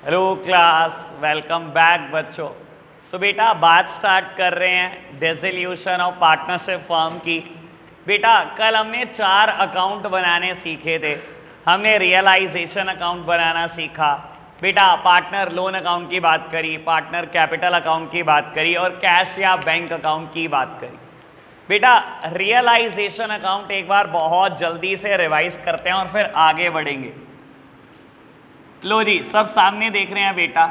Hello class, welcome back बच्चों। तो बेटा बात स्टार्ट कर रहे हैं डिसोल्यूशन ऑफ पार्टनरशिप फर्म की। बेटा कल हमने 4 अकाउंट बनाने सीखे थे। हमने रियलाइजेशन अकाउंट बनाना सीखा, बेटा पार्टनर लोन अकाउंट की बात करी, पार्टनर कैपिटल अकाउंट की बात करी और कैश या बैंक अकाउंट की बात करी। बेटा रियलाइजेशन अकाउंट एक बार बहुत जल्दी से रिवाइज करते हैं और फिर आगे बढ़ेंगे। लो जी, सब सामने देख रहे हैं बेटा।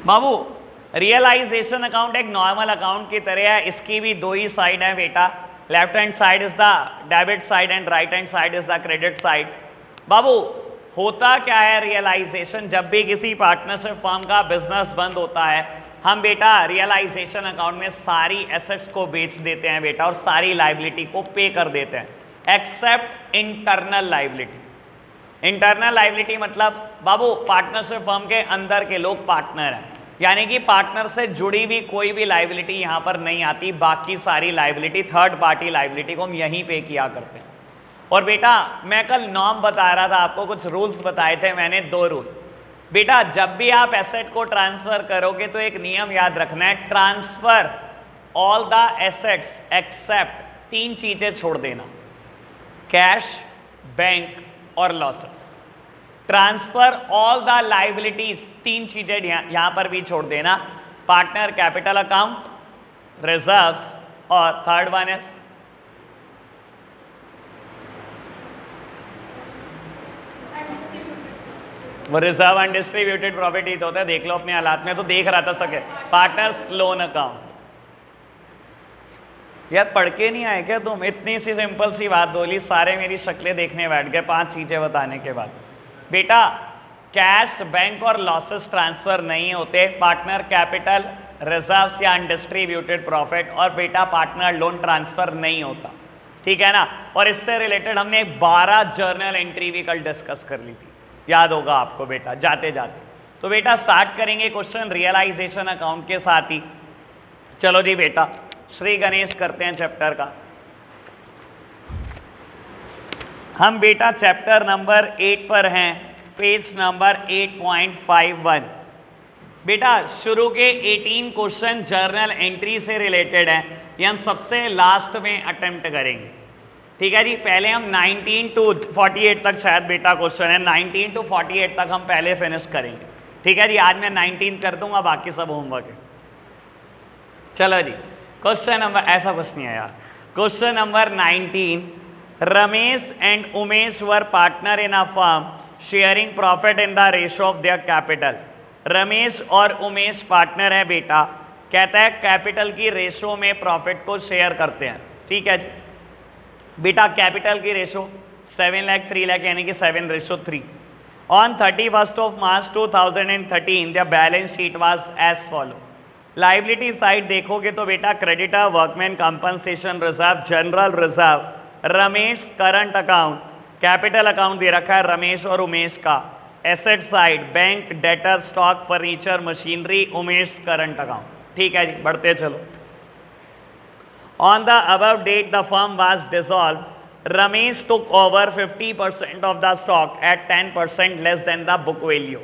बाबू रियलाइजेशन अकाउंट एक नॉर्मल अकाउंट की तरह है, इसकी भी 2 ही साइड है बेटा। Left hand side is the debit side and right hand side is the credit side. बाबू होता क्या है रियलाइजेशन, जब भी किसी पार्टनरशिप फर्म का बिजनेस बंद होता है हम बेटा रियलाइजेशन अकाउंट में सारी एसेट्स को बेच देते हैं बेटा और सारी लाइबिलिटी को पे कर देते हैं except internal liability. Internal liability मतलब बाबू पार्टनरशिप फर्म के अंदर के लोग पार्टनर हैं, यानी कि पार्टनर से जुड़ी भी कोई भी लाइबिलिटी यहां पर नहीं आती। बाकी सारी लाइबिलिटी थर्ड पार्टी लाइबिलिटी को हम यहीं पे किया करते हैं। और बेटा मैं कल नॉर्म बता रहा था आपको, कुछ रूल्स बताए थे मैंने, 2 रूल। बेटा जब भी आप एसेट को ट्रांसफर करोगे तो एक नियम याद रखना है, transfer all the assets except 3 चीजें छोड़ देना, कैश, बैंक और losses. Transfer all the liabilities, 3 चीजें यहां पर भी छोड़ देना, पार्टनर कैपिटल अकाउंट, रिजर्व्स और थर्ड वन इज वो रिजर्व अनडिस्ट्रीब्यूटेड प्रॉपर्टी तो होता है, देख लो अपने हालात में, तो देख रहा था सके पार्टनर्स लोन अकाउंट। यार पढ़ के नहीं आए क्या तुम? इतनी सी सिंपल सी बात बोली, सारे मेरी शक्लें देखने बैठ गए 5 चीजें बताने के बाद। बेटा कैश, बैंक और लॉसेस ट्रांसफर नहीं होते, पार्टनर कैपिटल, रिजर्व्स या अनडिस्ट्रीब्यूटेड प्रॉफिट और बेटा पार्टनर लोन ट्रांसफर नहीं होता, ठीक है ना। और इससे रिलेटेड हमने 12 जर्नल एंट्री भी कल डिस्कस कर ली थी, याद होगा आपको बेटा जाते जाते। तो बेटा स्टार्ट करेंगे क्वेश्चन रियलाइजेशन अकाउंट के साथ ही। चलो जी बेटा श्री गणेश करते हैं चैप्टर का। हम बेटा चैप्टर नंबर 8 पर हैं, पेज नंबर 8.51। बेटा शुरू के 18 क्वेश्चन जर्नल एंट्री से रिलेटेड हैं, ये हम सबसे लास्ट में अटेम्प्ट करेंगे, ठीक है जी। पहले हम 19 to 48 तक शायद बेटा क्वेश्चन है, 19 to 48 तक हम पहले फिनिश करेंगे, ठीक है जी। आज मैं 19 कर दूंगा, बाकी सब होमवर्क है। चलो जी क्वेश्चन नंबर, ऐसा कुछ नहीं है यार। Question number 19, Ramesh and Umesh were partner in a firm sharing profit in the ratio of their capital. Ramesh और उमेश पार्टनर है बेटा, कहता है कैपिटल की रेशियो में प्रॉफिट को शेयर करते हैं, ठीक है जी। बेटा कैपिटल की रेशो 7 लाख 3 लाख यानी कि 7:3। On 31st of March 2013 the balance sheet was as follow. Liability side देखोगे तो बेटा creditor, workman compensation reserve, general reserve, Ramesh current account, capital account दे रखा है रमेश और उमेश का। Asset side bank, debtor, stock, furniture, machinery, Umesh current account, ठीक है जी। बढ़ते चलो। On the above date, the firm was dissolved. Ramesh took over 50% of the stock at 10% less than the book value.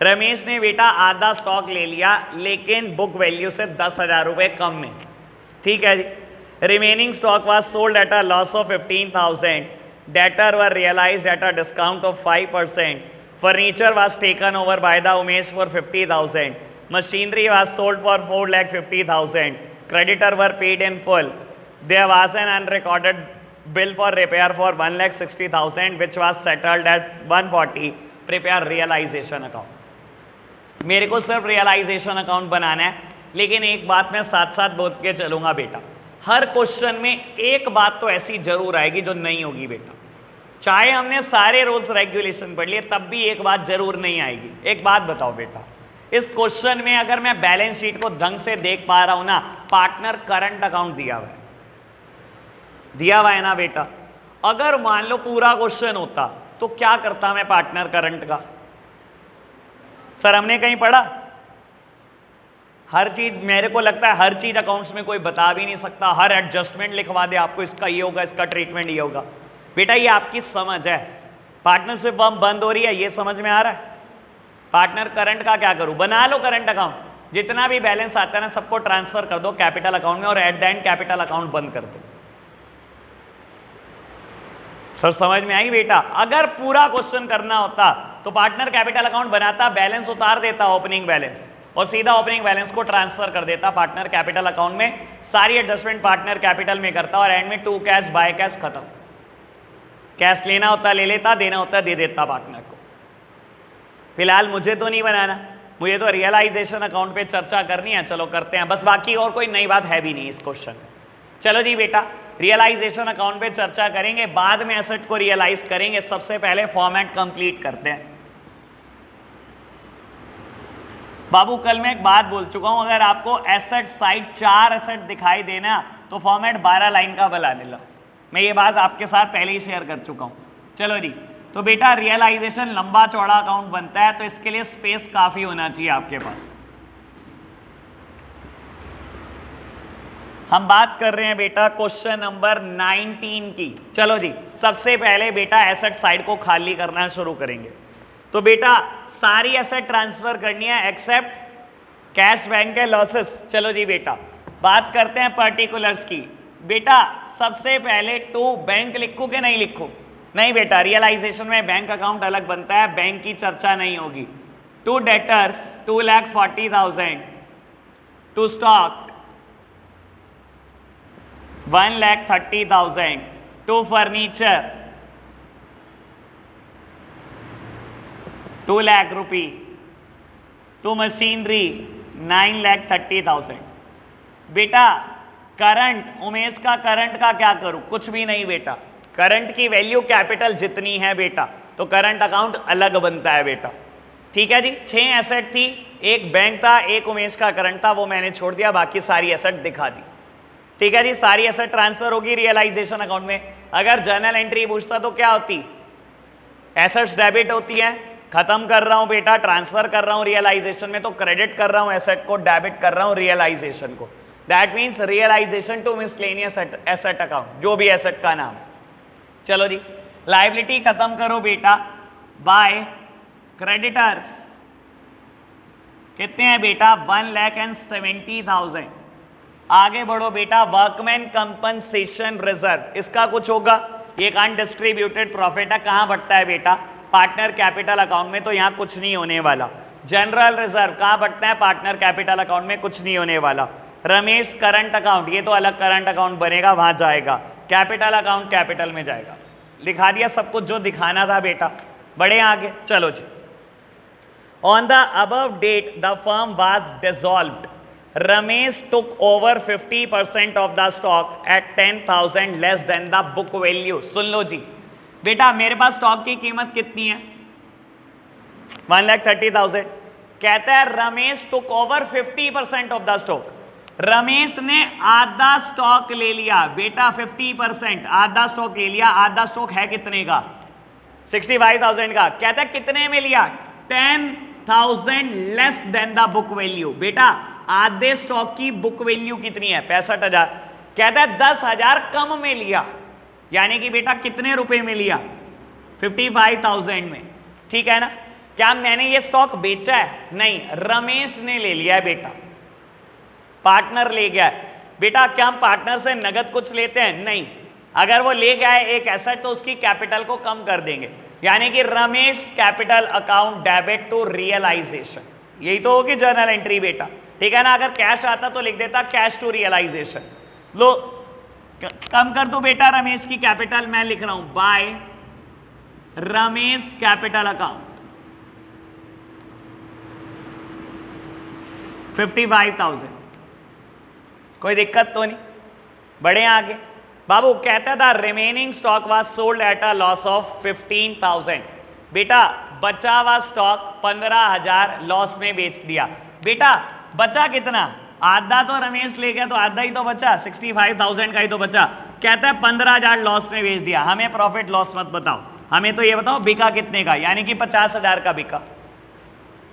Ramesh ने बेटा आधा स्टॉक ले लिया लेकिन बुक वैल्यू से 10,000 रुपये कम में, ठीक है जी। Remaining stock was sold at a loss of 15,000. Debtor were realised at a discount of 5%. Furniture was taken over by the Umesh for 50,000. Machinery was sold for 4,50,000. Creditor were paid in full. There was an unrecorded bill for repair for 1,60,000 which was settled at 140. Prepare realization account. मेरे को सिर्फ realisation account बनाना है, लेकिन एक बात मैं साथ साथ बोल के चलूंगा बेटा, हर क्वेश्चन में एक बात तो ऐसी जरूर आएगी जो नहीं होगी बेटा। चाहे हमने सारे रूल्स रेगुलेशन पढ़ लिए तब भी एक बात जरूर नहीं आएगी। एक बात बताओ बेटा, इस क्वेश्चन में अगर मैं बैलेंस शीट को ढंग से देख पा रहा हूं ना, पार्टनर करंट अकाउंट दिया हुआ है ना बेटा। अगर मान लो पूरा क्वेश्चन होता तो क्या करता मैं पार्टनर करंट का? सर हमने कहीं पढ़ा? हर चीज मेरे को लगता है हर चीज अकाउंट्स में कोई बता भी नहीं सकता, हर एडजस्टमेंट लिखवा दे आपको, इसका ये होगा, इसका ट्रीटमेंट ये होगा। बेटा ये आपकी समझ है, पार्टनरशिप फर्म बंद हो रही है, ये समझ में आ रहा है। पार्टनर करंट का क्या करूं, बना लो करंट अकाउंट, जितना भी बैलेंस आता है ना सबको ट्रांसफर कर दो कैपिटल अकाउंट में और at the end capital account बंद कर दो। सर समझ में आई बेटा? अगर पूरा क्वेश्चन करना होता तो पार्टनर कैपिटल अकाउंट बनाता, बैलेंस उतार देता ओपनिंग बैलेंस और सीधा ओपनिंग बैलेंस को ट्रांसफर कर देता पार्टनर कैपिटल अकाउंट में, सारी एडजस्टमेंट पार्टनर कैपिटल में करता और एंड में टू कैश बाय कैश खत्म। कैश लेना होता ले लेता, देना होता दे देता पार्टनर को। फिलहाल मुझे तो नहीं बनाना, मुझे तो रियलाइजेशन अकाउंट पे चर्चा करनी है, चलो करते हैं बस, बाकी और कोई नई बात है भी नहीं इस क्वेश्चन में। चलो जी बेटा, रियलाइजेशन अकाउंट पे चर्चा करेंगे, बाद में एसेट को रियलाइज करेंगे, सबसे पहले फॉर्मेट कंप्लीट करते हैं। बाबू कल मैं एक बात बोल चुका हूं, अगर आपको एसेट साइड 4 एसेट दिखाई देना तो फॉर्मेट 12 लाइन का बनाने लो, मैं ये बात आपके साथ पहले ही शेयर कर चुका हूं। चलो जी, तो बेटा रियलाइजेशन लंबा चौड़ा अकाउंट बनता है तो इसके लिए स्पेस काफी होना चाहिए आपके पास। हम बात कर रहे हैं बेटा क्वेश्चन नंबर 19 की। चलो जी, सबसे पहले बेटा एसेट साइड को खाली करना शुरू करेंगे। तो बेटा सारी एसेट ट्रांसफर करनी है एक्सेप्ट कैश बैंक के लॉसेस। चलो जी बेटा, बात करते हैं पर्टिकुलर्स की। बेटा सबसे पहले टू बैंक लिखूं कि नहीं लिखूं? नहीं बेटा, रियलाइजेशन में बैंक अकाउंट अलग बनता है, बैंक की चर्चा नहीं होगी। To debtors 2,40,000, to stock 1,30,000, to furniture 2 lakh rupee, to machinery 9,30,000। बेटा करंट, उमेश का करंट का क्या करूं? कुछ भी नहीं बेटा, करंट की वैल्यू कैपिटल जितनी है बेटा तो करंट अकाउंट अलग बनता है बेटा। ठीक है जी, 6 एसेट थी, एक बैंक था, एक उमेश का करंट था, वो मैंने छोड़ दिया, बाकी सारी एसेट दिखा दी। ठीक है जी, सारी एसेट ट्रांसफर होगी रियलाइजेशन अकाउंट में। अगर जर्नल एंट्री पूछता तो क्या होती? एसेट्स डेबिट होती है, खत्म कर रहा हूं बेटा, ट्रांसफर कर रहा हूं रियलाइजेशन में तो क्रेडिट कर रहा हूं एसेट को, डेबिट कर रहा हूं रियलाइजेशन को। That means realisation to miscellaneous asset account, जो भी एसेट का नाम है। चलो जी, लायबिलिटी खत्म करो बेटा बाय क्रेडिटर्स। कितने हैं बेटा? 1,70,000। आगे बढ़ो बेटा, वर्कमैन कंपनसेशन रिजर्व, इसका कुछ होगा? ये एक अनडिस्ट्रीब्यूटेड प्रॉफिट है, कहां बढ़ता है बेटा? पार्टनर कैपिटल अकाउंट में, तो यहां कुछ नहीं होने वाला। जनरल रिजर्व कहां बढ़ता है? पार्टनर कैपिटल अकाउंट में, कुछ नहीं होने वाला। रमेश करंट अकाउंट, ये तो अलग करंट अकाउंट बनेगा, वहां जाएगा। कैपिटल अकाउंट कैपिटल में जाएगा। लिखा दिया सब कुछ जो दिखाना था बेटा, बढ़े आगे। चलो जी, on the above date the firm was dissolved, Ramesh took over 50% of the stock at 10,000 less than the book value. सुन लो जी बेटा, मेरे पास स्टॉक की कीमत कितनी है? 1,30,000। कहता है Ramesh took over 50% of the stock, Ramesh ने आधा स्टॉक ले लिया बेटा, 50% आधा स्टॉक ले लिया। आधा स्टॉक है कितने का? 65,000 का। कहता है कितने में लिया? 10,000 less than the book value. बेटा आधे स्टॉक की बुक वैल्यू कितनी है? 65,000। कहता है 10,000 कम में लिया, यानी कि बेटा कितने रुपए में लिया? 55,000 में। ठीक है ना? क्या मैंने ये स्टॉक बेचा है? नहीं, रमेश ने ले लिया है बेटा, पार्टनर ले गया है। बेटा क्या हम पार्टनर से नगद कुछ लेते हैं? नहीं। अगर वो ले गया है एक एसेट तो उसकी कैपिटल को कम कर देंगे, यानी कि Ramesh capital account debit to realisation. यही तो होगी जर्नल एंट्री बेटा। ठीक है ना? अगर कैश आता तो लिख देता कैश टू रियलाइजेशन। लो कम कर दो बेटा रमेश की कैपिटल, मैं लिख रहा हूं बाय रमेश कैपिटल अकाउंट 55,000। कोई दिक्कत तो नहीं, बढ़े आगे। बाबू कहता था remaining stock was sold at a loss of 15,000। बेटा बचा हुआ स्टॉक 15,000 लॉस में बेच दिया। बेटा बचा कितना? आधा तो रमेश ले गया तो आधा ही तो बचा, 65,000 का ही तो बचा। कहता है 15,000 लॉस में बेच दिया। हमें प्रॉफिट लॉस मत बताओ, हमें तो ये बताओ बिका कितने का, यानी कि 50,000 का बिका।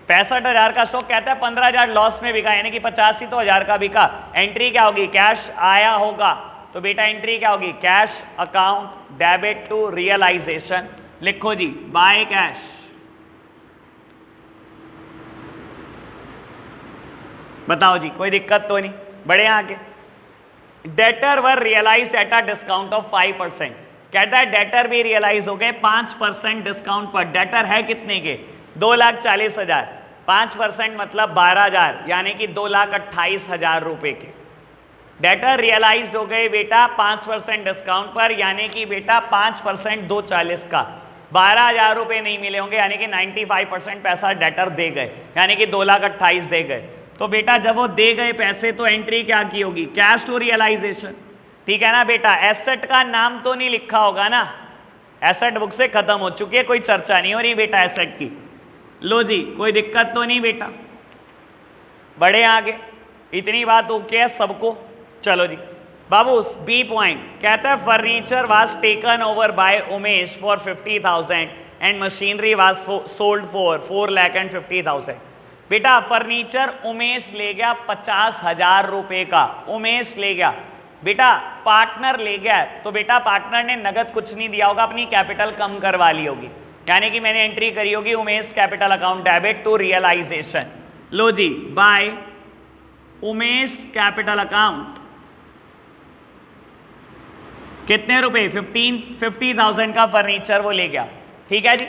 65,000 का स्टॉक, कहता है 15,000 लॉस में बिका, यानी कि 85 तो हजार का बिका। एंट्री क्या होगी? कैश आया होगा, तो बेटा एंट्री क्या होगी? Cash account debit to realisation लिखो जी, बाय कैश। बताओ जी, कोई दिक्कत तो नहीं, बढ़े आगे। Debtor were realise at a discount of 5%। कहता है डेटर भी रियलाइज हो गए 5% डिस्काउंट पर। डेटर है कितने के? 2,40,000। 5% मतलब 12,000, यानी कि 2,28,000 रुपए के डेटर रियलाइज हो गए बेटा 5% डिस्काउंट पर, यानी कि बेटा 5% 2,40 का 12,000 रुपए नहीं मिले होंगे, यानी कि 95% पैसा डेटर दे गए, यानी कि 2,28,000 दे गए। तो बेटा जब वो दे गए पैसे तो एंट्री क्या की होगी? कैश टू रियलाइजेशन, ठीक है ना बेटा। एसेट का नाम तो नहीं लिखा होगा ना, एसेट बुक से खत्म हो चुकी है, कोई चर्चा नहीं हो रही बेटा एसेट की। लो जी, कोई दिक्कत तो नहीं बेटा, बढ़े आगे। इतनी बात ओके है सबको? चलो जी बाबू, बी पॉइंट कहता है furniture was taken over bye Umesh for 50,000 and machinery was sold for 4,50,000। बेटा फर्नीचर उमेश ले गया 50,000 रुपए का, उमेश ले गया बेटा, पार्टनर ले गया। तो बेटा पार्टनर ने नगद कुछ नहीं दिया होगा, अपनी कैपिटल कम करवा ली होगी, यानी कि मैंने एंट्री करी होगी Umesh capital account debit to realisation. लो जी, बाय उमेश कैपिटल अकाउंट कितने रुपए? 50,000 का फर्नीचर वो ले गया, ठीक है जी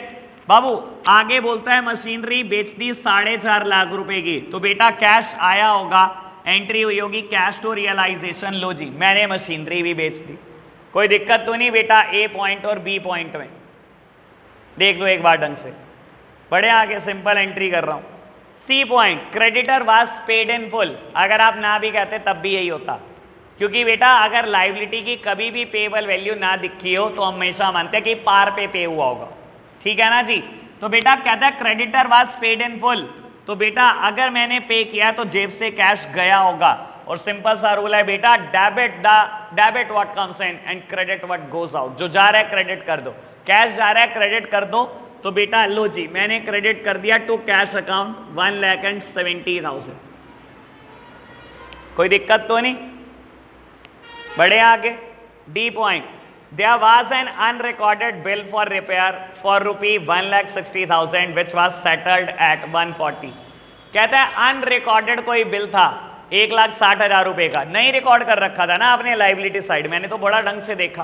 बाबू। आगे बोलता है मशीनरी बेच दी 4.5 लाख रुपए की, तो बेटा कैश आया होगा, एंट्री हुई होगी कैश टू रियलाइजेशन। लो जी, मैंने मशीनरी भी बेच दी, कोई दिक्कत तो नहीं बेटा। ए पॉइंट और बी पॉइंट में देख लो एक बार ढंग से, बड़े आगे सिंपल एंट्री कर रहा हूं। C point creditor was paid in full, अगर आप ना भी कहते तब भी यही होता, क्योंकि बेटा अगर लाइबिलिटी की कभी भी पेबल वैल्यू ना दिखी हो तो हमेशा मानते हैं कि पार पे हुआ होगा, ठीक है ना जी। तो बेटा कहता है creditor was paid in full, तो बेटा अगर मैंने पे किया तो जेब से कैश गया होगा, और सिंपल सा रूल है बेटा, debit what comes in and credit what goes out. जो जा रहा है क्रेडिट कर दो, कैश जा रहा है क्रेडिट कर दो। तो बेटा लो जी, मैंने क्रेडिट कर दिया टू कैश अकाउंट 1,70,000, कोई दिक्कत तो नहीं, बढ़े आगे। D point there was an unrecorded bill for repair for rupee 1,60,000 which was settled at 140। कहता है अनरिकॉर्डेड कोई बिल था 1,60,000 रुपए का, नहीं रिकॉर्ड कर रखा था ना आपने लाइबिलिटी साइड, मैंने तो बड़ा ढंग से देखा।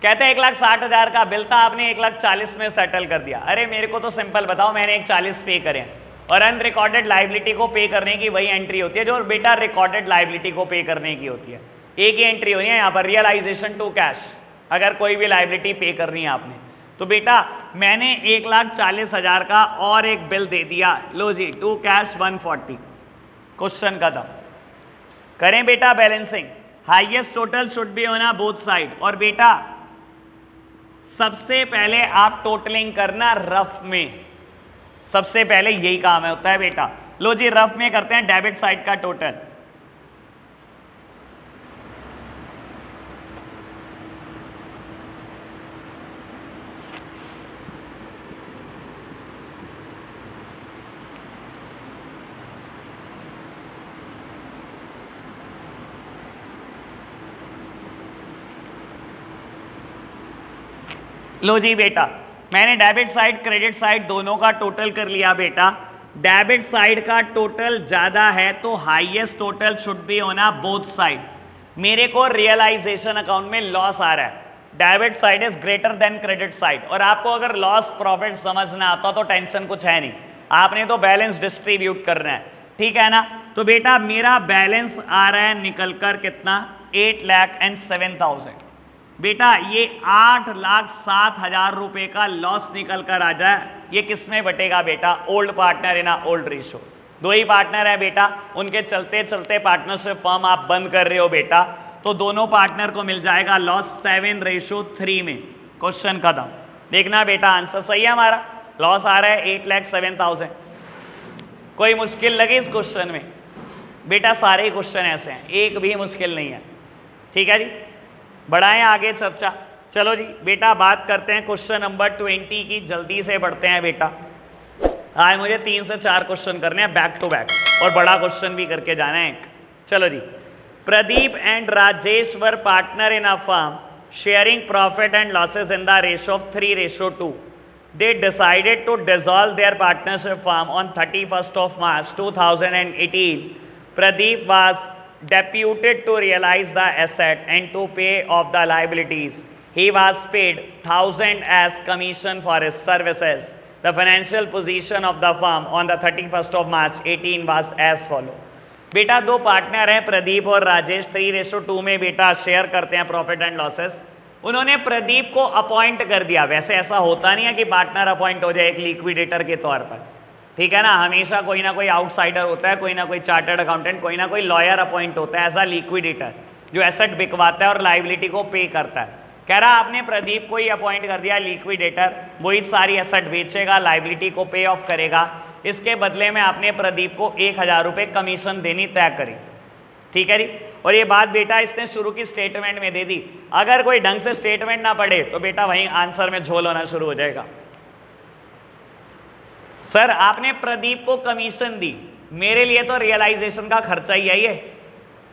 कहते हैं 1,60,000 का बिल था, आपने 1,40,000 में सेटल कर दिया। अरे मेरे को तो सिंपल बताओ, मैंने 1,40,000 पे करे, और अनरिकॉर्डेड लाइबिलिटी को पे करने की वही एंट्री होती है जो बेटा रिकॉर्डेड लाइबिलिटी को पे करने की होती है। एक ही एंट्री होनी है यहाँ पर, रियलाइजेशन टू कैश, अगर कोई भी लाइबिलिटी पे करनी है आपने। तो बेटा मैंने 1,40,000 का और एक बिल दे दिया, लो जी टू कैश 140, क्वेश्चन खत्म। करें बेटा balancing, highest total should B होना बोथ साइड। और बेटा सबसे पहले आप टोटलिंग करना रफ में, सबसे पहले यही काम है होता है बेटा। लो जी रफ में करते हैं डेबिट साइड का टोटल। लो जी बेटा, मैंने डेबिट साइड क्रेडिट साइड दोनों का टोटल कर लिया बेटा। डेबिट साइड का टोटल ज्यादा है तो हाईएस्ट टोटल शुड बी होना बोथ साइड। मेरे को रियलाइजेशन अकाउंट में लॉस आ रहा है, debit side is greater than credit side. और आपको अगर लॉस प्रॉफिट समझना आता तो टेंशन कुछ है नहीं, आपने तो बैलेंस डिस्ट्रीब्यूट करना है, ठीक है ना। तो बेटा मेरा बैलेंस आ रहा है निकल कर कितना, 8,07,000। बेटा ये 8,07,000 रुपए का लॉस निकल कर आ जाए, ये किस में बटेगा बेटा, old partner in old ratio. दो ही पार्टनर है बेटा, उनके चलते चलते पार्टनरशिप फर्म आप बंद कर रहे हो बेटा, तो दोनों पार्टनर को मिल जाएगा लॉस 7:3 में। क्वेश्चन खत्म। देखना बेटा आंसर सही है हमारा, लॉस आ रहा है 8,07,000। कोई मुश्किल लगी इस क्वेश्चन में? बेटा सारे क्वेश्चन ऐसे हैं, एक भी मुश्किल नहीं है, ठीक है जी। बढ़ाएं आगे चर्चा। चलो जी बेटा बात करते हैं क्वेश्चन नंबर 20 की, जल्दी से बढ़ते हैं बेटा। आज मुझे 3 से 4 क्वेश्चन करने हैं बैक टू बैक, और बड़ा क्वेश्चन भी करके जाना है एक। चलो जी, Pradeep and Rajesh were partner in a firm sharing profit and losses in the ratio of 3:2। they decided to dissolve their partnership firm on 31st of March 2018. Pradeep was deputed to realize the asset and to pay off the liabilities. He was paid 1,000 as commission for his services. The financial position of the firm on the 31st of March 18 was as follow. बेटा दो partner हैं प्रदीप और राजेश, 3:2 में बेटा share करते हैं profit and losses. उन्होंने प्रदीप को अपॉइंट कर दिया। वैसे ऐसा होता नहीं है कि पार्टनर अपॉइंट हो जाए एक लिक्विडेटर के तौर पर, ठीक है ना, हमेशा कोई ना कोई आउटसाइडर होता है, कोई ना कोई चार्टर्ड अकाउंटेंट, कोई ना कोई लॉयर अपॉइंट होता है एज अ लिक्विडेटर जो एसेट बिकवाता है और लाइबिलिटी को पे करता है। कह रहा आपने प्रदीप को ही अपॉइंट कर दिया लिक्विडेटर, वही सारी एसेट बेचेगा, लाइबिलिटी को पे ऑफ करेगा, इसके बदले में आपने प्रदीप को 1,000 रुपये कमीशन देनी तय करी, ठीक है जी। और ये बात बेटा इसने शुरू की स्टेटमेंट में दे दी। अगर कोई ढंग से स्टेटमेंट ना पढ़े तो बेटा वहीं आंसर में झोल होना शुरू हो जाएगा। सर आपने प्रदीप को कमीशन दी, मेरे लिए तो रियलाइजेशन का खर्चा ही है ये,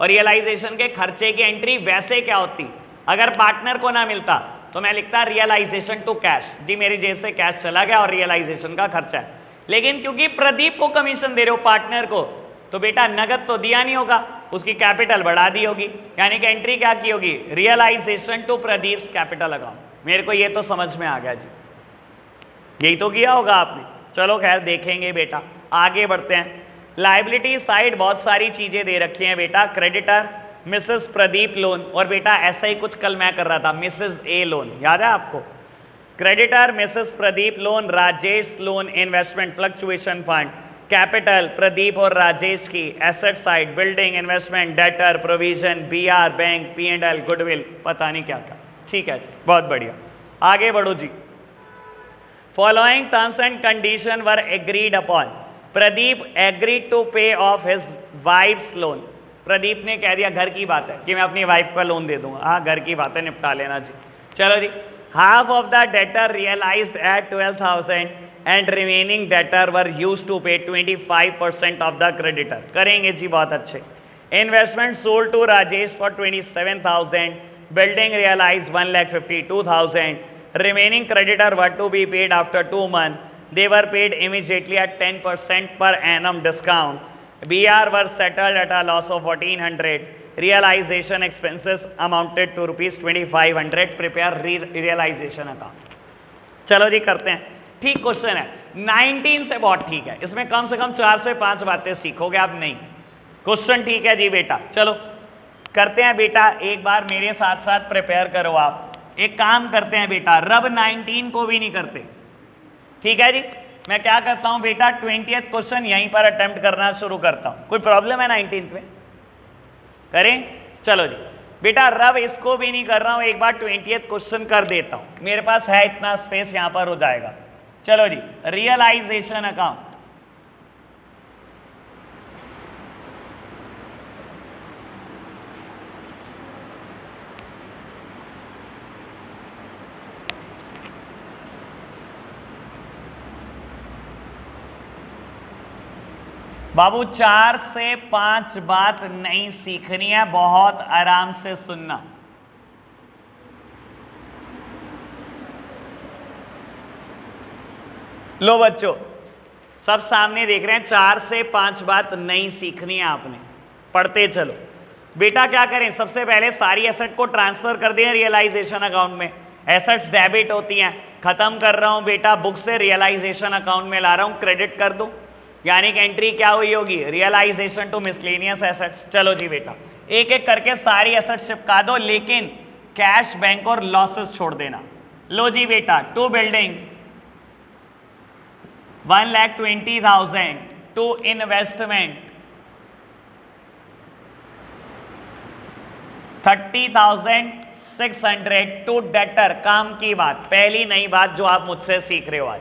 और रियलाइजेशन के खर्चे की एंट्री वैसे क्या होती, अगर पार्टनर को ना मिलता तो मैं लिखता रियलाइजेशन टू कैश, जी मेरी जेब से कैश चला गया और रियलाइजेशन का खर्चा है। लेकिन क्योंकि प्रदीप को कमीशन दे रहे हो पार्टनर को, तो बेटा नगद तो दिया नहीं होगा, उसकी कैपिटल बढ़ा दी होगी, यानी कि एंट्री क्या की होगी, realisation to Pradeep's capital account. मेरे को ये तो समझ में आ गया जी, यही तो किया होगा आपने। चलो खैर देखेंगे बेटा, आगे बढ़ते हैं। लाइबिलिटी साइड बहुत सारी चीजें दे रखी हैं बेटा, क्रेडिटर मिसेस प्रदीप लोन, और बेटा ऐसा ही कुछ कल मैं कर रहा था, मिसेस ए लोन, याद है आपको। Creditor Mrs Pradeep loan, Rajesh loan investment fluctuation fund, capital Pradeep और राजेश की, asset side building investment, debtor provision, BR bank, P&L goodwill, पता नहीं क्या क्या, ठीक है जी, बहुत बढ़िया। आगे बढ़ो जी। Following terms and condition were agreed upon, Pradeep agreed to pay off his wife's loan. Pradeep ने कह दिया, घर की बात है कि मैं अपनी वाइफ का लोन दे दूंगा, हाँ घर की बात है, निपटा लेना जी। चलो जी, half of the debtor realised at 12,000 and remaining debtor were used to pay 25% of the creditor. करेंगे जी, बहुत अच्छे। Investment sold to Rajesh for 27,000, building realise 1,52,000, remaining creditor were to be paid after 2 months. They were paid immediately at 10% per annum discount. BR were settled at a loss of 1,400. Realization expenses amounted to ₹2,500. Prepare realization account. चलो जी करते हैं, ठीक question है। 19 से बहुत ठीक है, इसमें कम से कम 4 से 5 बातें सीखोगे आप। नहीं, क्वेश्चन ठीक है जी बेटा। चलो करते हैं बेटा, एक बार मेरे साथ साथ प्रिपेयर करो आप। एक काम करते हैं बेटा, रब 19 को भी नहीं करते, ठीक है जी। मैं क्या करता हूं बेटा, 20th क्वेश्चन यहीं पर अटेम्प्ट करना शुरू करता हूं। कोई प्रॉब्लम है 19th में? करें, चलो जी बेटा, रब इसको भी नहीं कर रहा हूं, एक बार 20th क्वेश्चन कर देता हूं, मेरे पास है इतना स्पेस, यहां पर हो जाएगा। चलो जी, रियलाइजेशन अकाउंट। बाबू 4 से 5 बात नहीं सीखनी है, बहुत आराम से सुनना। लो बच्चों, सब सामने देख रहे हैं, 4 से 5 बात नहीं सीखनी है आपने, पढ़ते चलो बेटा। क्या करें, सबसे पहले सारी एसेट को ट्रांसफर कर दें रियलाइजेशन अकाउंट में। एसेट्स डेबिट होती हैं, खत्म कर रहा हूं बेटा, बुक से रियलाइजेशन अकाउंट में ला रहा हूं, क्रेडिट कर दूं, यानी कि एंट्री क्या हुई होगी, रियलाइजेशन टू मिसलेनियस एसेट्स। चलो जी बेटा, एक एक करके सारी एसेट्स चिपका दो, लेकिन कैश, बैंक और लॉसेस छोड़ देना। लो जी बेटा, to building 1,20,000, to investment 30,600, to debtor. काम की बात, पहली नई बात जो आप मुझसे सीख रहे हो आज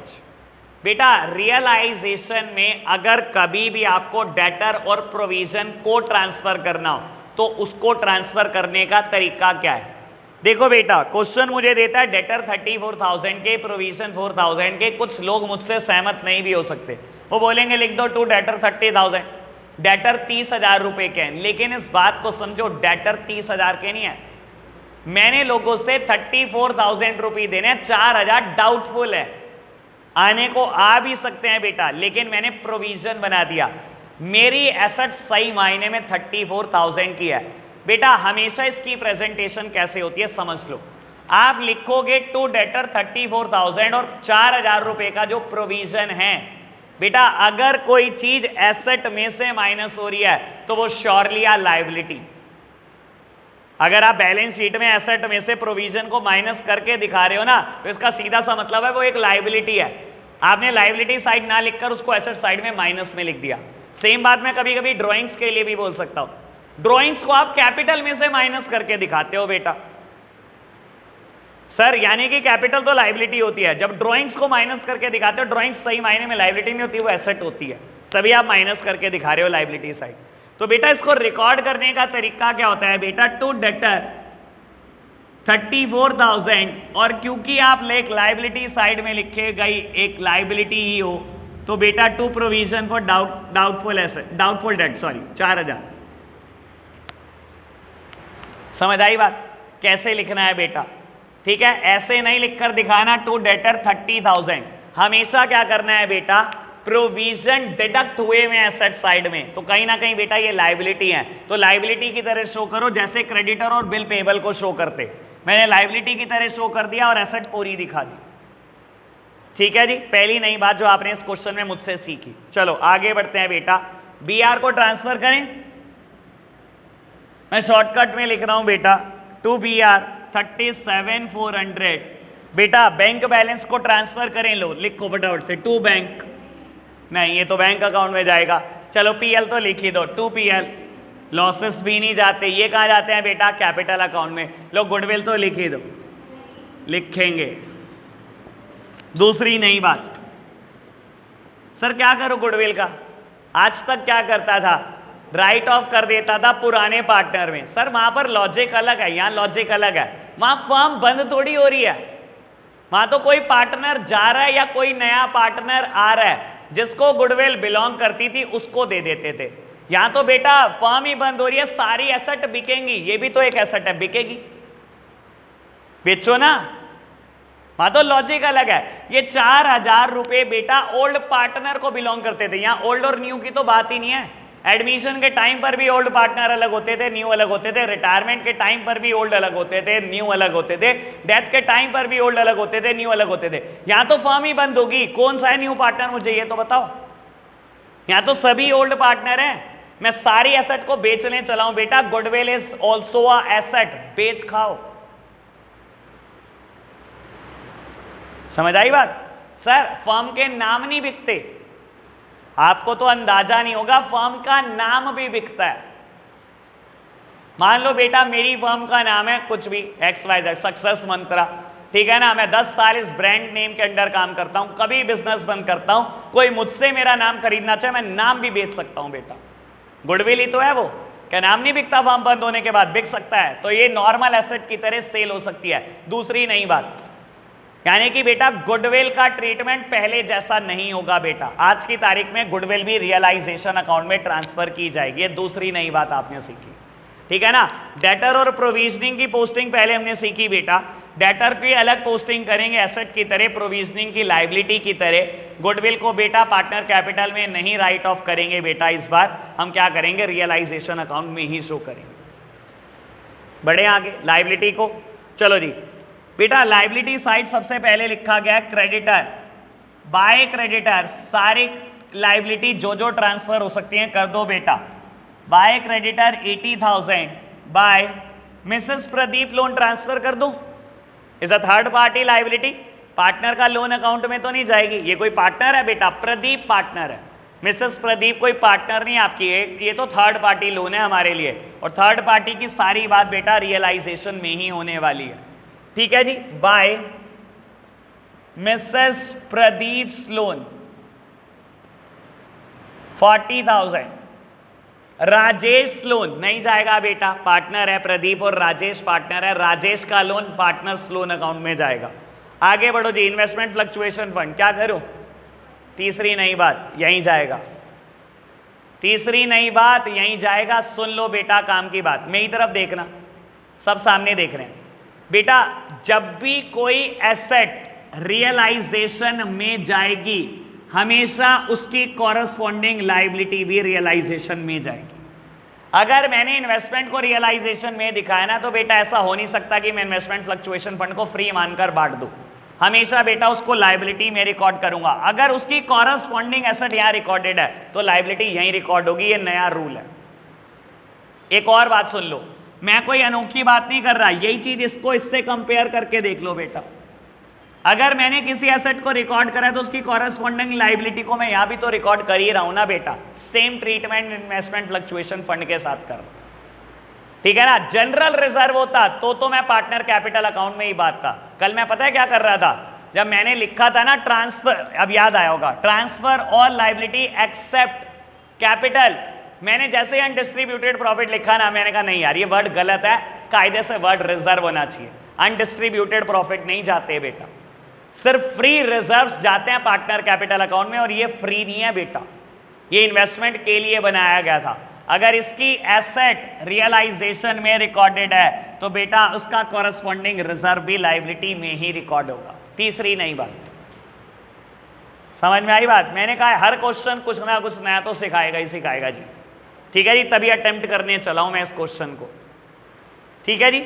बेटा, रियलाइजेशन में अगर कभी भी आपको डेटर और प्रोविजन को ट्रांसफर करना हो तो उसको ट्रांसफर करने का तरीका क्या है। देखो बेटा, क्वेश्चन मुझे देता है डेटर 34,000 के, प्रोविजन 4,000 के। कुछ लोग मुझसे सहमत नहीं भी हो सकते, वो बोलेंगे लिख दो टू डेटर 30,000, डेटर 30,000 रुपए के हैं। लेकिन इस बात को समझो, डेटर 30,000 के नहीं है, मैंने लोगों से 34,000 रुपये देने, 4,000 डाउटफुल है। आने को आ भी सकते हैं बेटा, लेकिन मैंने प्रोविजन बना दिया। मेरी एसेट सही मायने में 34,000 की है बेटा। हमेशा इसकी प्रेजेंटेशन कैसे होती है समझ लो। आप लिखोगे टू डेटर 34,000 और 4,000 रुपए का जो प्रोविजन है बेटा, अगर कोई चीज एसेट में से माइनस हो रही है तो वो श्योरली आ लायबिलिटी। अगर आप बैलेंस शीट में एसेट में से प्रोविजन को माइनस करके दिखा रहे हो ना, तो इसका सीधा सा मतलब है वो एक लायबिलिटी है। आपने लायबिलिटी साइड ना लिखकर उसको एसेट साइड में माइनस में लिख दिया। सेम बात मैं कभी कभी ड्राइंग्स के लिए भी बोल सकता हूं। ड्राइंग्स को आप कैपिटल में से माइनस करके दिखाते हो बेटा सर, यानी कि कैपिटल तो लायबिलिटी होती है। जब ड्राइंग्स को माइनस करके दिखाते हो, ड्राइंग्स सही मायने में लायबिलिटी नहीं होती, वो एसेट होती है, तभी आप माइनस करके दिखा रहे हो लायबिलिटी साइड। तो बेटा इसको रिकॉर्ड करने का तरीका क्या होता है बेटा, टू डेटर 34,000 और क्योंकि आप एक लायबिलिटी साइड में लिखे गई एक लायबिलिटी ही हो, तो बेटा to provision for doubtful asset, doubtful debt, sorry 4,000। समझ आई बात? कैसे लिखना है बेटा, ठीक है? ऐसे नहीं लिखकर दिखाना टू डेटर 30,000। हमेशा क्या करना है बेटा, प्रोविजन डिडक्ट हुए में एसेट साइड में, तो कहीं ना कहीं बेटा ये लायबिलिटी है, तो लायबिलिटी की तरह शो करो जैसे क्रेडिटर और बिल पेबल को शो करते। मैंने लायबिलिटी की तरह शो कर दिया और एसेट पूरी दिखा दी। ठीक है जी, पहली नई बात जो आपने इस क्वेश्चन में मुझसे सीखी। चलो आगे बढ़ते हैं बेटा। बीआर को ट्रांसफर करें, मैं शॉर्टकट में लिख रहा हूं बेटा, टू बीआर 37,400। बेटा बैंक बैलेंस को ट्रांसफर करें, लो लिखो फटाफट से, टू बैंक, नहीं ये तो बैंक अकाउंट में जाएगा। चलो पीएल तो लिख ही दो, टू पीएल, लॉसेस भी नहीं जाते, ये कहाँ जाते हैं बेटा, कैपिटल अकाउंट में। लो गुडविल तो लिख ही दो, लिखेंगे। दूसरी नई बात, सर क्या करो गुडविल का, आज तक क्या करता था, राइट ऑफ कर देता था पुराने पार्टनर में। सर वहां पर लॉजिक अलग है, यहां लॉजिक अलग है। वहां फर्म बंद थोड़ी हो रही है, वहां तो कोई पार्टनर जा रहा है या कोई नया पार्टनर आ रहा है, जिसको गुडविल बिलोंग करती थी उसको दे देते थे। यहां तो बेटा फर्म ही बंद हो रही है, सारी एसेट बिकेंगी, ये भी तो एक एसेट है, बिकेगी, बेचो ना। वहां तो लॉजिक अलग है। ये 4,000 रुपए बेटा ओल्ड पार्टनर को बिलोंग करते थे, यहां ओल्ड और न्यू की तो बात ही नहीं है। एडमिशन के टाइम पर भी ओल्ड पार्टनर अलग होते थे, न्यू अलग होते थे। रिटायरमेंट के टाइम पर भी ओल्ड अलग होते थे, न्यू अलग होते थे। डेथ के टाइम पर भी ओल्ड अलग होते थे, न्यू अलग होते थे। यहां तो फर्म ही बंद होगी, कौन सा है न्यू पार्टनर मुझे ये तो बताओ। यहां तो सभी ओल्ड पार्टनर हैं। मैं सारी एसेट को बेचने चला हूं बेटा, goodwill is also a asset, बेच खाओ। समझ आई बात? सर फर्म के नाम नहीं बिकते, आपको तो अंदाजा नहीं होगा, फर्म का नाम भी बिकता है। मान लो बेटा मेरी फर्म का नाम है कुछ भी XYZ, सक्सेस मंत्रा, ठीक है ना। मैं 10 साल इस ब्रांड नेम के अंडर काम करता हूं, कभी बिजनेस बंद करता हूं, कोई मुझसे मेरा नाम खरीदना चाहे मैं नाम भी बेच सकता हूं बेटा। गुडविल ही तो है वो, क्या नाम नहीं बिकता फर्म बंद होने के बाद, बिक सकता है। तो ये नॉर्मल एसेट की तरह सेल हो सकती है। दूसरी नई बात, यानी कि बेटा गुडविल का ट्रीटमेंट पहले जैसा नहीं होगा बेटा। आज की तारीख में गुडविल भी रियलाइजेशन अकाउंट में ट्रांसफर की जाएगी, ये दूसरी नई बात आपने सीखी, ठीक है ना। डेटर और प्रोविजनिंग की पोस्टिंग पहले हमने सीखी बेटा, डेटर की अलग पोस्टिंग करेंगे एसेट की तरह, प्रोविजनिंग की लायबिलिटी की तरह। गुडविल को बेटा पार्टनर कैपिटल में नहीं राइट ऑफ करेंगे बेटा, इस बार हम क्या करेंगे, रियलाइजेशन अकाउंट में ही शो करेंगे। बढ़े आगे लायबिलिटी को, चलो जी बेटा लायबिलिटी साइड सबसे पहले लिखा गया क्रेडिटर, बाय क्रेडिटर, सारी लायबिलिटी जो जो ट्रांसफर हो सकती हैं कर दो बेटा। By creditor 80,000 by Mrs Pradeep loan transfer कर दो, is a third party liability, partner का लोन अकाउंट में तो नहीं जाएगी, ये कोई पार्टनर है बेटा, प्रदीप पार्टनर है, मिसेस प्रदीप कोई पार्टनर नहीं आपकी, ये तो थर्ड पार्टी लोन है हमारे लिए। और थर्ड पार्टी की सारी बात बेटा रियलाइजेशन में ही होने वाली है, ठीक है जी। By Mrs Pradeep loan 40,000, Rajesh loan नहीं जाएगा बेटा, पार्टनर है प्रदीप और राजेश पार्टनर है, राजेश का लोन पार्टनर्स लोन अकाउंट में जाएगा। आगे बढ़ो जी, इन्वेस्टमेंट फ्लक्चुएशन फंड, क्या करूं, तीसरी नई बात यहीं जाएगा, तीसरी नई बात यहीं जाएगा। सुन लो बेटा काम की बात, मेरी तरफ देखना, सब सामने देख रहे हैं बेटा। जब भी कोई एसेट रियलाइजेशन में जाएगी, हमेशा उसकी कॉरस्पॉन्डिंग लायबिलिटी भी रियलाइजेशन में जाएगी। अगर मैंने इन्वेस्टमेंट को रियलाइजेशन में दिखाया ना, तो बेटा ऐसा हो नहीं सकता कि मैं इन्वेस्टमेंट फ्लक्चुएशन फंड को फ्री मानकर बांट दूं। हमेशा बेटा उसको लायबिलिटी में रिकॉर्ड करूंगा। अगर उसकी कॉरस्पॉन्डिंग एसेट यहां रिकॉर्डेड है तो लायबिलिटी यहीं रिकॉर्ड होगी। ये नया रूल है। एक और बात सुन लो, मैं कोई अनोखी बात नहीं कर रहा, यही चीज इसको इससे कंपेयर करके देख लो बेटा। अगर मैंने किसी एसेट को रिकॉर्ड करा है तो उसकी कॉरस्पॉन्डिंग लायबिलिटी को मैं यहां भी तो रिकॉर्ड कर ही रहा हूं ना बेटा। Same treatment investment fluctuation fund के साथ कर, ठीक है ना। जनरल रिजर्व होता तो मैं पार्टनर कैपिटल अकाउंट में ही बात था। कल मैं पता है क्या कर रहा था, जब मैंने लिखा था ना ट्रांसफर, अब याद आया होगा, transfer all liability except capital, मैंने जैसे ही अनडिस्ट्रीब्यूटेड प्रॉफिट लिखा ना, मैंने कहा नहीं यार ये वर्ड गलत है, कायदे से वर्ड रिजर्व होना चाहिए। अनडिस्ट्रीब्यूटेड प्रॉफिट नहीं जाते बेटा, सिर्फ फ्री रिजर्व्स जाते हैं पार्टनर कैपिटल अकाउंट में, और ये फ्री नहीं है बेटा, ये इन्वेस्टमेंट के लिए बनाया गया था। अगर इसकी एसेट रियलाइजेशन में रिकॉर्डेड है तो बेटा उसका कॉरस्पॉन्डिंग रिजर्व भी लायबिलिटी में ही रिकॉर्ड होगा। तीसरी नई बात समझ में आई बात? मैंने कहा हर क्वेश्चन कुछ ना कुछ नया तो सिखाएगा ही सिखाएगा जी, ठीक है जी, तभी अटेम्प्ट करने चला हूं मैं इस क्वेश्चन को, ठीक है जी।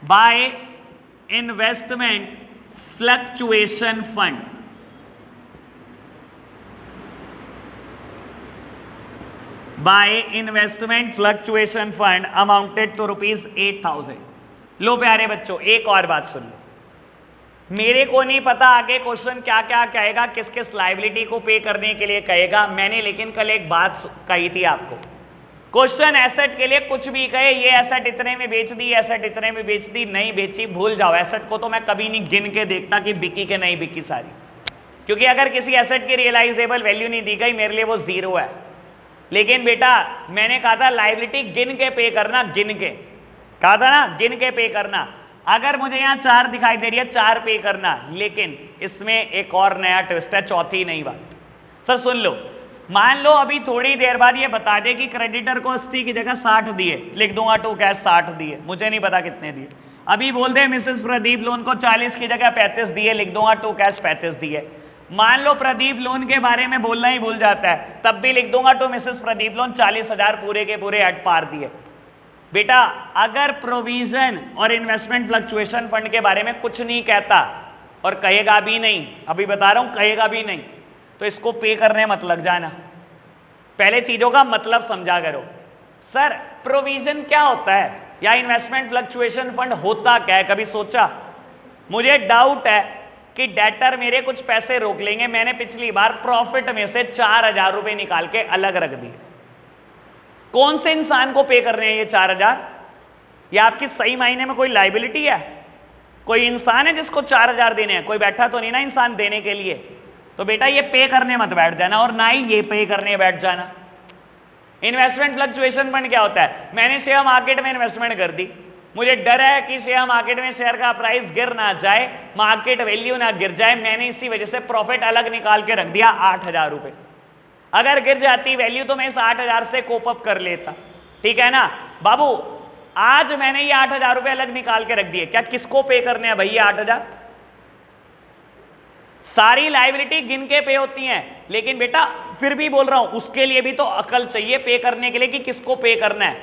By investment fluctuation fund, by investment fluctuation fund amounted to ₹8,000। लो प्यारे बच्चों, एक और बात सुन लो, मेरे को नहीं पता आगे क्वेश्चन क्या क्या कहेगा, किस किस लायबिलिटी को पे करने के लिए कहेगा। मैंने लेकिन कल एक बात कही थी आपको, क्वेश्चन एसेट के लिए कुछ भी कहे, ये एसेट इतने में बेच दी, एसेट इतने में बेच दी, नहीं बेची, भूल जाओ। एसेट को तो मैं कभी नहीं गिन के देखता कि बिकी के नहीं बिकी सारी, क्योंकि अगर किसी एसेट की रियलाइजेबल वैल्यू नहीं दी गई मेरे लिए वो जीरो है। लेकिन बेटा मैंने कहा था लायबिलिटी गिन के पे करना, गिन के कहा था ना, गिन के पे करना। अगर मुझे यहाँ 4 दिखाई दे रही है, 4 पे करना, लेकिन इसमें एक और नया ट्विस्ट है, चौथी नई बात। सर सुन लो, मान लो अभी थोड़ी देर बाद ये बता दे कि क्रेडिटर को 80 की जगह 60 दिए, लिख दूंगा टू कैश 60 दिए, मुझे नहीं पता कितने दिए। अभी बोल दे मिसेस प्रदीप लोन को 40 की जगह 35 दिए, लिख दूंगा टू कैश 35 दिए। मान लो प्रदीप लोन के बारे में बोलना ही भूल जाता है, तब भी लिख दूंगा टू मिसेस प्रदीप लोन 40,000 पूरे के पूरे एट पार दिए। बेटा अगर प्रोविजन और इन्वेस्टमेंट फ्लक्चुएशन फंड के बारे में कुछ नहीं कहता और कहेगा भी नहीं, अभी बता रहा हूं कहेगा भी नहीं, तो इसको पे करने मत लग जाना। पहले चीजों का मतलब समझा करो। सर प्रोविजन क्या होता है या इन्वेस्टमेंट फ्लक्चुएशन फंड होता क्या है, कभी सोचा? मुझे डाउट है कि डेटर मेरे कुछ पैसे रोक लेंगे। मैंने पिछली बार प्रॉफिट में से 4,000 रुपए निकाल के अलग रख दिए। कौन से इंसान को पे कर रहे हैं ये 4,000? या आपकी सही मायने में कोई लायबिलिटी है? कोई इंसान है जिसको 4,000 देने हैं? कोई बैठा तो नहीं ना इंसान देने के लिए। तो बेटा ये पे करने मत बैठ जाना, और ना ही ये पे करने बैठ जाना। इन्वेस्टमेंट फ्लक्चुएशन फंड क्या होता है? मैंने शेयर मार्केट में इन्वेस्टमेंट कर दी, मुझे डर है कि शेयर मार्केट में शेयर का प्राइस गिर ना जाए, मार्केट वैल्यू ना गिर जाए, मैंने इसी वजह से प्रॉफिट अलग निकाल के रख दिया 8,000 रुपए। अगर गिर जाती वैल्यू तो मैं इस 8,000 से कोप अप कर लेता, ठीक है ना बाबू। आज मैंने ये 8,000 रुपए अलग निकाल के रख दिए, क्या किसको पे करने हैं भैया 8,000? सारी लायबिलिटी गिन के पे होती हैं, लेकिन बेटा फिर भी बोल रहा हूं उसके लिए भी तो अकल चाहिए पे करने के लिए कि किसको पे करना है।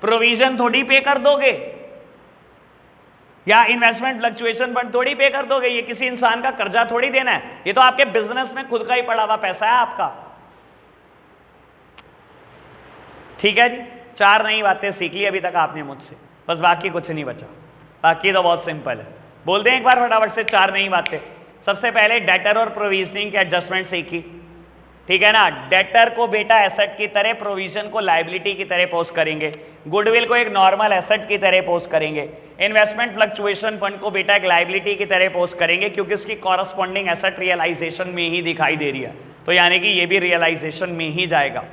प्रोविजन थोड़ी पे कर दोगे या इन्वेस्टमेंट फ्लक्चुएशन फंड थोड़ी पे कर दोगे, ये किसी इंसान का कर्जा थोड़ी देना है, ये तो आपके बिजनेस में खुद का ही पड़ा हुआ पैसा है आपका, ठीक है जी। 4 नई बातें सीख ली अभी तक आपने मुझसे, बस बाकी कुछ नहीं बचा, बाकी तो बहुत सिंपल है। बोल दें एक बार फटाफट से 4 नई बातें। सबसे पहले डेटर और प्रोविजनिंग की एडजस्टमेंट सीखी, ठीक है ना। डेटर को बेटा एसेट की तरह, प्रोविजन को लायबिलिटी की तरह पोस्ट करेंगे, गुडविल को एक नॉर्मल एसेट की तरह पोस्ट करेंगे, इन्वेस्टमेंट फ्लक्चुएशन फंड को बेटा एक लायबिलिटी की तरह पोस्ट करेंगे, क्योंकि उसकी कॉरस्पॉन्डिंग एसेट रियलाइजेशन में ही दिखाई दे रही है, तो यानी कि ये भी रियलाइजेशन में ही जाएगा।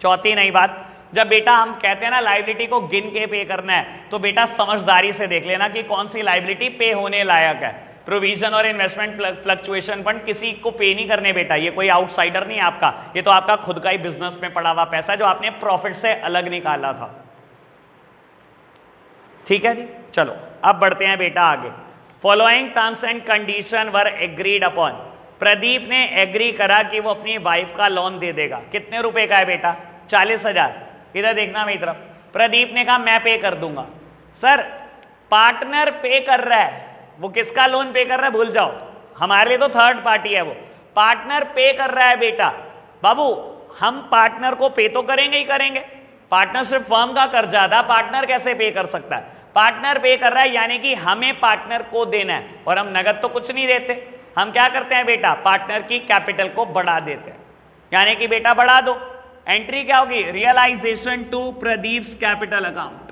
चौथी नई बात, जब बेटा हम कहते हैं ना लायबिलिटी को गिन के पे करना है, तो बेटा समझदारी से देख लेना कि कौन सी लायबिलिटी पे होने लायक है। प्रोविजन और इन्वेस्टमेंट फ्लक्चुएशन फंड किसी को पे नहीं करने बेटा, ये कोई आउटसाइडर नहीं है आपका, ये तो आपका खुद का ही बिजनेस में पड़ा हुआ पैसा है जो आपने प्रॉफिट से अलग निकाला था, ठीक है जी। चलो अब बढ़ते हैं बेटा आगे। Following terms and condition were agreed upon. Pradeep ने एग्री करा कि वो अपनी वाइफ का लोन दे देगा। कितने रुपए का है बेटा? 40,000। इधर देखना मेरी तरफ। प्रदीप ने कहा मैं पे कर दूंगा। सर पार्टनर पे कर रहा है, वो किसका लोन पे कर रहा है भूल जाओ, हमारे लिए तो थर्ड पार्टी है वो। पार्टनर पे कर रहा है बेटा। बाबू हम पार्टनर को पे तो करेंगे ही करेंगे, पार्टनरशिप फर्म का कर्जा था, पार्टनर कैसे पे कर सकता है? पार्टनर पे कर रहा है यानी कि हमें पार्टनर को देना है, और हम नगद तो कुछ नहीं देते। हम क्या करते हैं बेटा? पार्टनर की कैपिटल को बढ़ा देते हैं, यानी कि बेटा बढ़ा दो। एंट्री क्या होगी? Realisation to Pradeep's capital account.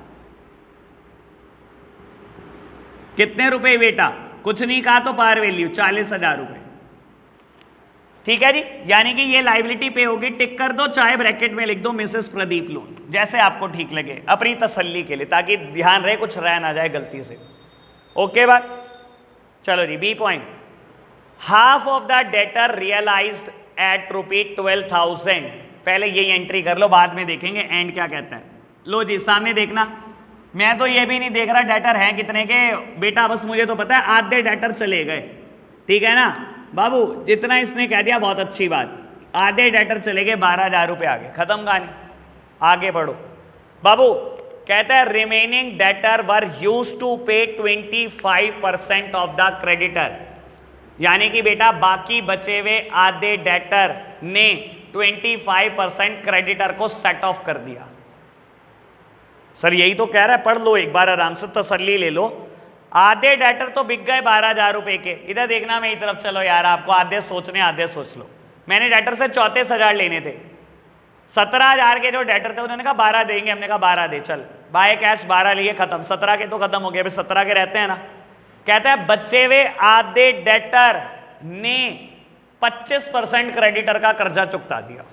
कितने रुपए बेटा? कुछ नहीं कहा तो पार वैल्यू 40,000 रुपए। ठीक है जी, यानी कि ये लाइबिलिटी पे होगी। टिक कर दो, चाहे ब्रैकेट में लिख दो मिसेस प्रदीप लोन, जैसे आपको ठीक लगे, अपनी तसल्ली के लिए, ताकि ध्यान रहे कुछ रह ना जाए गलती से। ओके बात? चलो जी, B point. Half of the debtor realised at ₹12,000। पहले यही एंट्री कर लो, बाद में देखेंगे एंड क्या कहता है। लो जी सामने देखना, मैं तो ये भी नहीं देख रहा डेटर हैं कितने के बेटा, बस मुझे तो पता है आधे डेटर चले गए। ठीक है ना बाबू, जितना इसने कह दिया बहुत अच्छी बात। आधे डेटर चले गए, 12,000 रुपये आ गए, खत्म कहानी। आगे बढ़ो बाबू। कहता है remaining debtor were used to pay 25% of the creditor, यानी कि बेटा बाकी बचे हुए आधे डेटर ने 25% क्रेडिटर को सेट ऑफ कर दिया। सर यही तो कह रहा है, पढ़ लो एक बार आराम से, तसल्ली ले लो। आधे डेटर तो बिक गए 12,000 रुपए के। इधर देखना मेरी तरफ, चलो यार आपको आधे सोचने आधे सोच लो। मैंने डेटर से 34,000 लेने थे, 17,000 के जो डेटर थे उन्होंने कहा 12 देंगे, हमने कहा 12 दे, चल बाय कैश 12 लिए, खत्म। 17 के तो खत्म हो गए, अभी 17 के रहते हैं ना। कहता है बचे हुए आधे डेटर ने 25% क्रेडिटर का कर्जा चुकता दिया।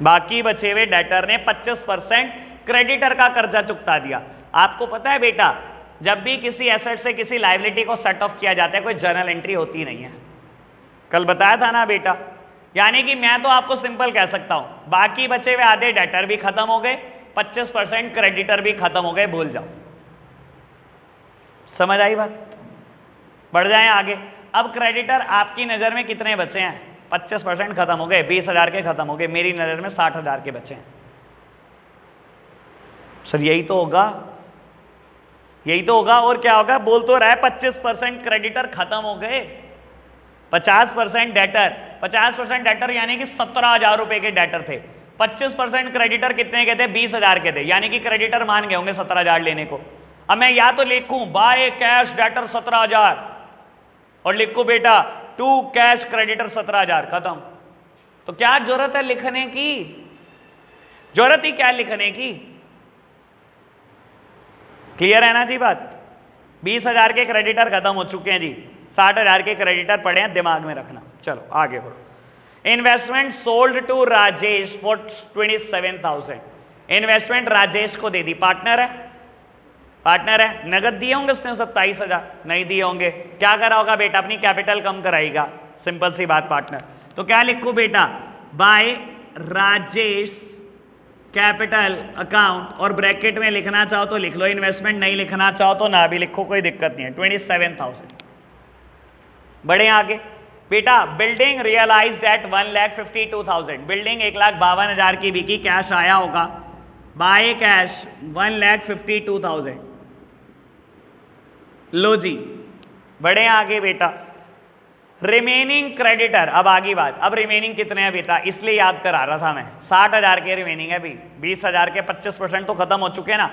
बाकी बचे हुए डेटर ने 25% क्रेडिटर का कर्जा चुकता दिया। आपको पता है बेटा, जब भी किसी एसेट से किसी लायबिलिटी को सेट ऑफ किया जाता है कोई जर्नल एंट्री होती नहीं है, कल बताया था ना बेटा। यानी कि मैं तो आपको सिंपल कह सकता हूं, बाकी बचे हुए आधे डेटर भी खत्म हो गए, 25% क्रेडिटर भी खत्म हो गए, भूल जाओ। समझ आई बात? बढ़ जाए आगे। अब क्रेडिटर आपकी नजर में कितने बचे हैं? 25% खत्म हो गए, 20,000 के खत्म हो गए, मेरी नजर में 60,000 के बचे हैं। सर यही तो होगा, यही तो होगा, और क्या होगा? बोल तो रहा है 25% क्रेडिटर खत्म हो गए, 50% डेटर। 50% डेटर यानी कि 17,000 रुपए के डेटर थे, 25% क्रेडिटर कितने के थे? 20,000 के थे, यानी कि क्रेडिटर मान गए होंगे 17,000 लेने को। अब मैं या तो लिखूं बाय कैश डेटर 17,000 और लिखूं बेटा टू कैश क्रेडिटर 17,000, खत्म। तो क्या जरूरत है लिखने की? जरूरत ही क्या लिखने की? क्लियर है ना जी बात? 20,000 के क्रेडिटर खत्म हो चुके हैं जी, 60,000 के क्रेडिटर पड़े हैं, दिमाग में रखना। चलो आगे बढ़ो। Investment sold to Rajesh for 27,000। Investment Rajesh को दे दी, पार्टनर है, पार्टनर है। नगद दिए होंगे उसने 27,000? नहीं दिए होंगे। क्या करा होगा बेटा? अपनी कैपिटल कम कराएगा, सिंपल सी बात पार्टनर। तो क्या लिखो बेटा? बाय राजेश कैपिटल अकाउंट, और ब्रैकेट में लिखना चाहो तो लिख लो इन्वेस्टमेंट, नहीं लिखना चाहो तो ना भी लिखो, कोई दिक्कत नहीं है। 27,000। बढ़े आगे बेटा। Building realised eight 1,52,000। बिल्डिंग 1,52,000 की बिकी, कैश आया होगा, बाय कैश 1,52,000। लो जी बढ़े आगे बेटा। रिमेनिंग क्रेडिटर, अब आगे बात। अब रिमेनिंग कितने हैं बेटा? इसलिए याद करा रहा था मैं, 60,000 के रिमेनिंग है अभी, 20,000 के 25% तो खत्म हो चुके हैं ना।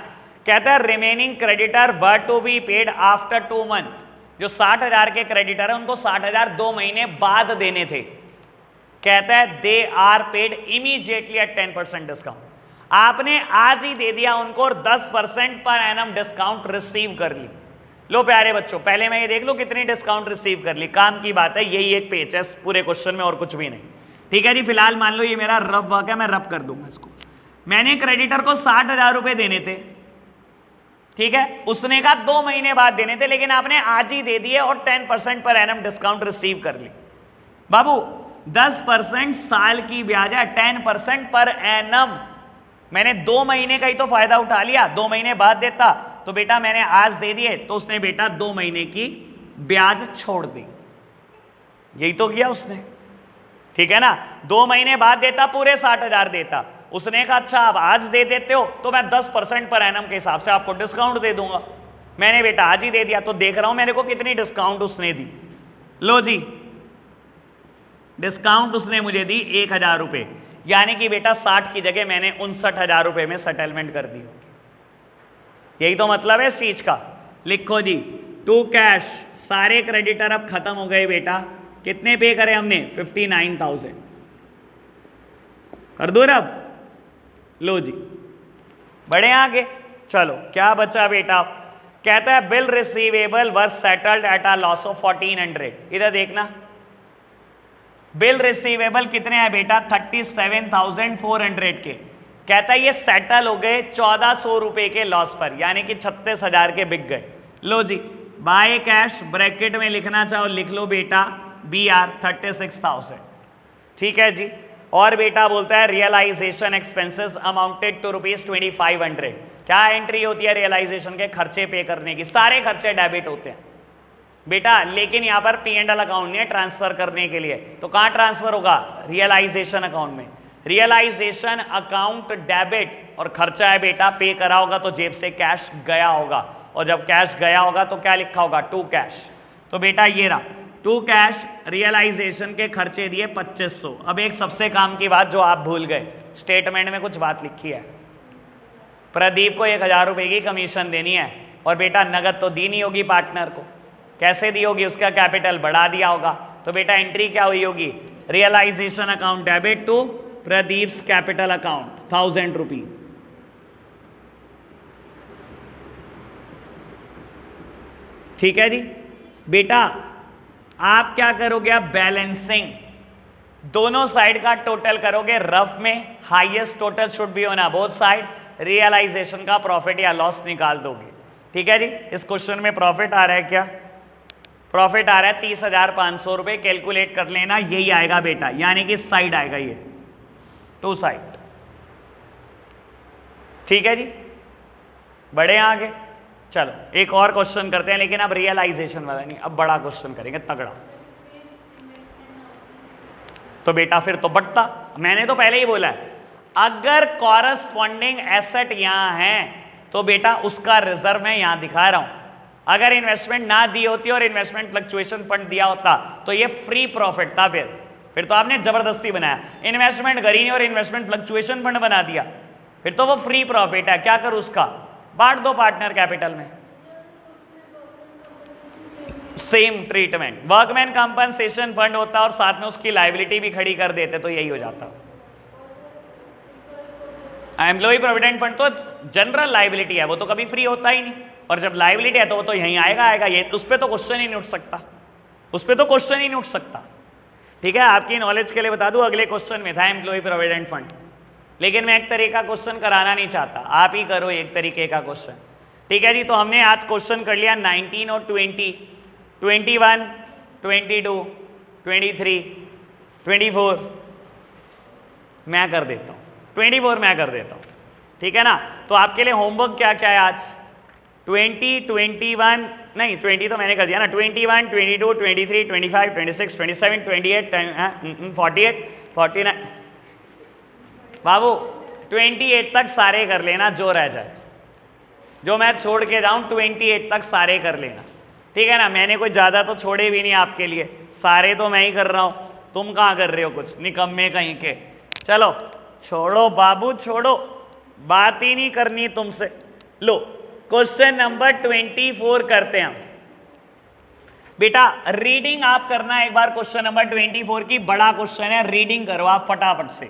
कहता है remaining creditor were to be paid after 2 month. जो 60,000 के क्रेडिटर है उनको 60,000 2 महीने बाद देने थे। कहता है they are paid immediately at 10% discount. आपने आज ही दे दिया उनको और 10% पर एनम डिस्काउंट रिसीव कर ली। लो प्यारे बच्चों, पहले मैं ये देख लो कितनी डिस्काउंट रिसीव कर ली। काम की बात है, यही एक पेज है पूरे क्वेश्चन में और कुछ भी नहीं। ठीक है जी, फिलहाल मान लो ये मेरा रफ वर्क है, मैं रफ कर दूंगा इसको। मैंने क्रेडिटर को 60,000 रुपए देने थे, ठीक है, उसने कहा 2 महीने बाद देने थे, लेकिन आपने आज ही दे दिए और 10% पर एनम डिस्काउंट रिसीव कर ली। बाबू 10% साल की ब्याज है, 10% पर एनम। मैंने 2 महीने का ही तो फायदा उठा लिया, 2 महीने बाद देता तो बेटा मैंने आज दे दिए तो उसने बेटा 2 महीने की ब्याज छोड़ दी, यही तो किया उसने, ठीक है ना। 2 महीने बाद देता पूरे 60,000 देता, उसने कहा अच्छा आप आज दे देते हो तो मैं 10% पर एनम के हिसाब से आपको डिस्काउंट दे दूंगा। मैंने बेटा आज ही दे दिया, तो देख रहा हूं मेरे को कितनी डिस्काउंट उसने दी। लो जी, डिस्काउंट उसने मुझे दी 1,000 रुपए, यानी कि बेटा 60 की जगह मैंने 59,000 रुपए में सेटलमेंट कर दी। यही तो मतलब है इस चीज का। लिखो जी, टू कैश, सारे क्रेडिटर अब खत्म हो गए बेटा। कितने पे करे हमने? 59,000। कर दो अब। लो जी, बढ़े आगे। चलो क्या बचा बेटा? कहता है bill receivable were settled at a loss of 1400। इधर देखना, बिल रिसीवेबल कितने हैं बेटा? 37,400 के। कहता है ये सेटल हो गए 1,400 रुपए के लॉस पर, यानी कि 36,000 के बिक गए। लो जी, बाय कैश ब्रैकेट में लिखना चाहो लिख लो बेटा, BR 36,000, ठीक है जी। और बेटा बोलता है रियलाइजेशन एक्सपेंसेस अमाउंटेड टू ₹2500। क्या एंट्री होती है रियलाइजेशन के? खर्चे पे करने की, सारे खर्चे डेबिट होते हैं बेटा, लेकिन यहां पर P&L अकाउंट नहीं है ट्रांसफर करने के लिए, तो कहां ट्रांसफर होगा? रियलाइजेशन अकाउंट में। रियलाइजेशन अकाउंट डेबिट, और खर्चा है बेटा पे करा होगा तो जेब से कैश गया होगा, और जब कैश गया होगा तो क्या लिखा होगा? To cash. तो बेटा ये रहा टू कैश, रियलाइजेशन के खर्चे दिए 2500। अब एक सबसे काम की बात जो आप भूल गए, स्टेटमेंट में कुछ बात लिखी है, प्रदीप को 1,000 रुपए की कमीशन देनी है, और बेटा नगद तो दी नहीं होगी पार्टनर को, कैसे दी होगी? उसका कैपिटल बढ़ा दिया होगा, तो बेटा एंट्री क्या हुई होगी? Realisation account debit to Pradeep's capital account 1,000 rupee. ठीक है जी बेटा, आप क्या करोगे? आप बैलेंसिंग दोनों साइड का टोटल करोगे रफ में, highest total should be on both side, realisation का प्रॉफिट या लॉस निकाल दोगे। ठीक है जी, इस क्वेश्चन में प्रॉफिट आ रहा है क्या? प्रॉफिट आ रहा है 30,500 रुपए, कैलकुलेट कर लेना, यही आएगा बेटा, यानी कि साइड आएगा ये, टू साइड। ठीक है जी, बढ़े आगे। चलो एक और क्वेश्चन करते हैं, लेकिन अब रियलाइजेशन वाला नहीं, अब बड़ा क्वेश्चन करेंगे तगड़ा। तो बेटा फिर तो बढ़ता, मैंने तो पहले ही बोला है, अगर कॉरस्पॉन्डिंग एसेट यहां है तो बेटा उसका रिजर्व मैं यहां दिखा रहा हूं। अगर इन्वेस्टमेंट ना दी होती और इन्वेस्टमेंट फ्लक्चुएशन फंड दिया होता तो ये फ्री प्रॉफिट था, फिर तो आपने जबरदस्ती बनाया, इन्वेस्टमेंट करी नहीं और इन्वेस्टमेंट फ्लक्चुएशन फंड बना दिया, फिर तो वो फ्री प्रॉफिट है। क्या करूं उसका? बांट दो पार्टनर कैपिटल में, same treatment. Workman compensation fund होता और साथ में उसकी लायबिलिटी भी खड़ी कर देते तो यही हो जाता। एम्प्लॉय प्रोविडेंट फंड तो जनरल लायबिलिटी है, वो तो कभी फ्री होता ही नहीं, और जब लायबिलिटी है तो वो तो यहीं आएगा, ये उस पर तो क्वेश्चन ही नहीं उठ सकता, उस पर तो क्वेश्चन ही नहीं उठ सकता। ठीक है, आपकी नॉलेज के लिए बता दूं, अगले क्वेश्चन में था एम्प्लॉय प्रोविडेंट फंड, लेकिन मैं एक तरीका क्वेश्चन कराना नहीं चाहता, आप ही करो एक तरीके का क्वेश्चन। ठीक है जी, तो हमने आज क्वेश्चन कर लिया 19 और 20, 21, 22, 23, 24 मैं कर देता हूँ, 24 मैं कर देता हूँ। ठीक है ना, तो आपके लिए होमवर्क क्या क्या है आज? 20, 21 नहीं 20 तो मैंने कर दिया ना, 21, 22, 23, 25, 26, 27, 28, 48, 49 बाबू 28 तक सारे कर लेना, जो रह जाए, जो मैं छोड़ के जाऊं 28 तक सारे कर लेना। ठीक है ना, मैंने कोई ज़्यादा तो छोड़े भी नहीं आपके लिए, सारे तो मैं ही कर रहा हूं, तुम कहाँ कर रहे हो कुछ निकम्मे कहीं के। चलो छोड़ो बाबू छोड़ो, बात ही नहीं करनी तुमसे। लो क्वेश्चन नंबर 24 करते हैं बेटा। रीडिंग आप करना एक बार क्वेश्चन नंबर 24 की, बड़ा क्वेश्चन है, रीडिंग करो आप फटाफट से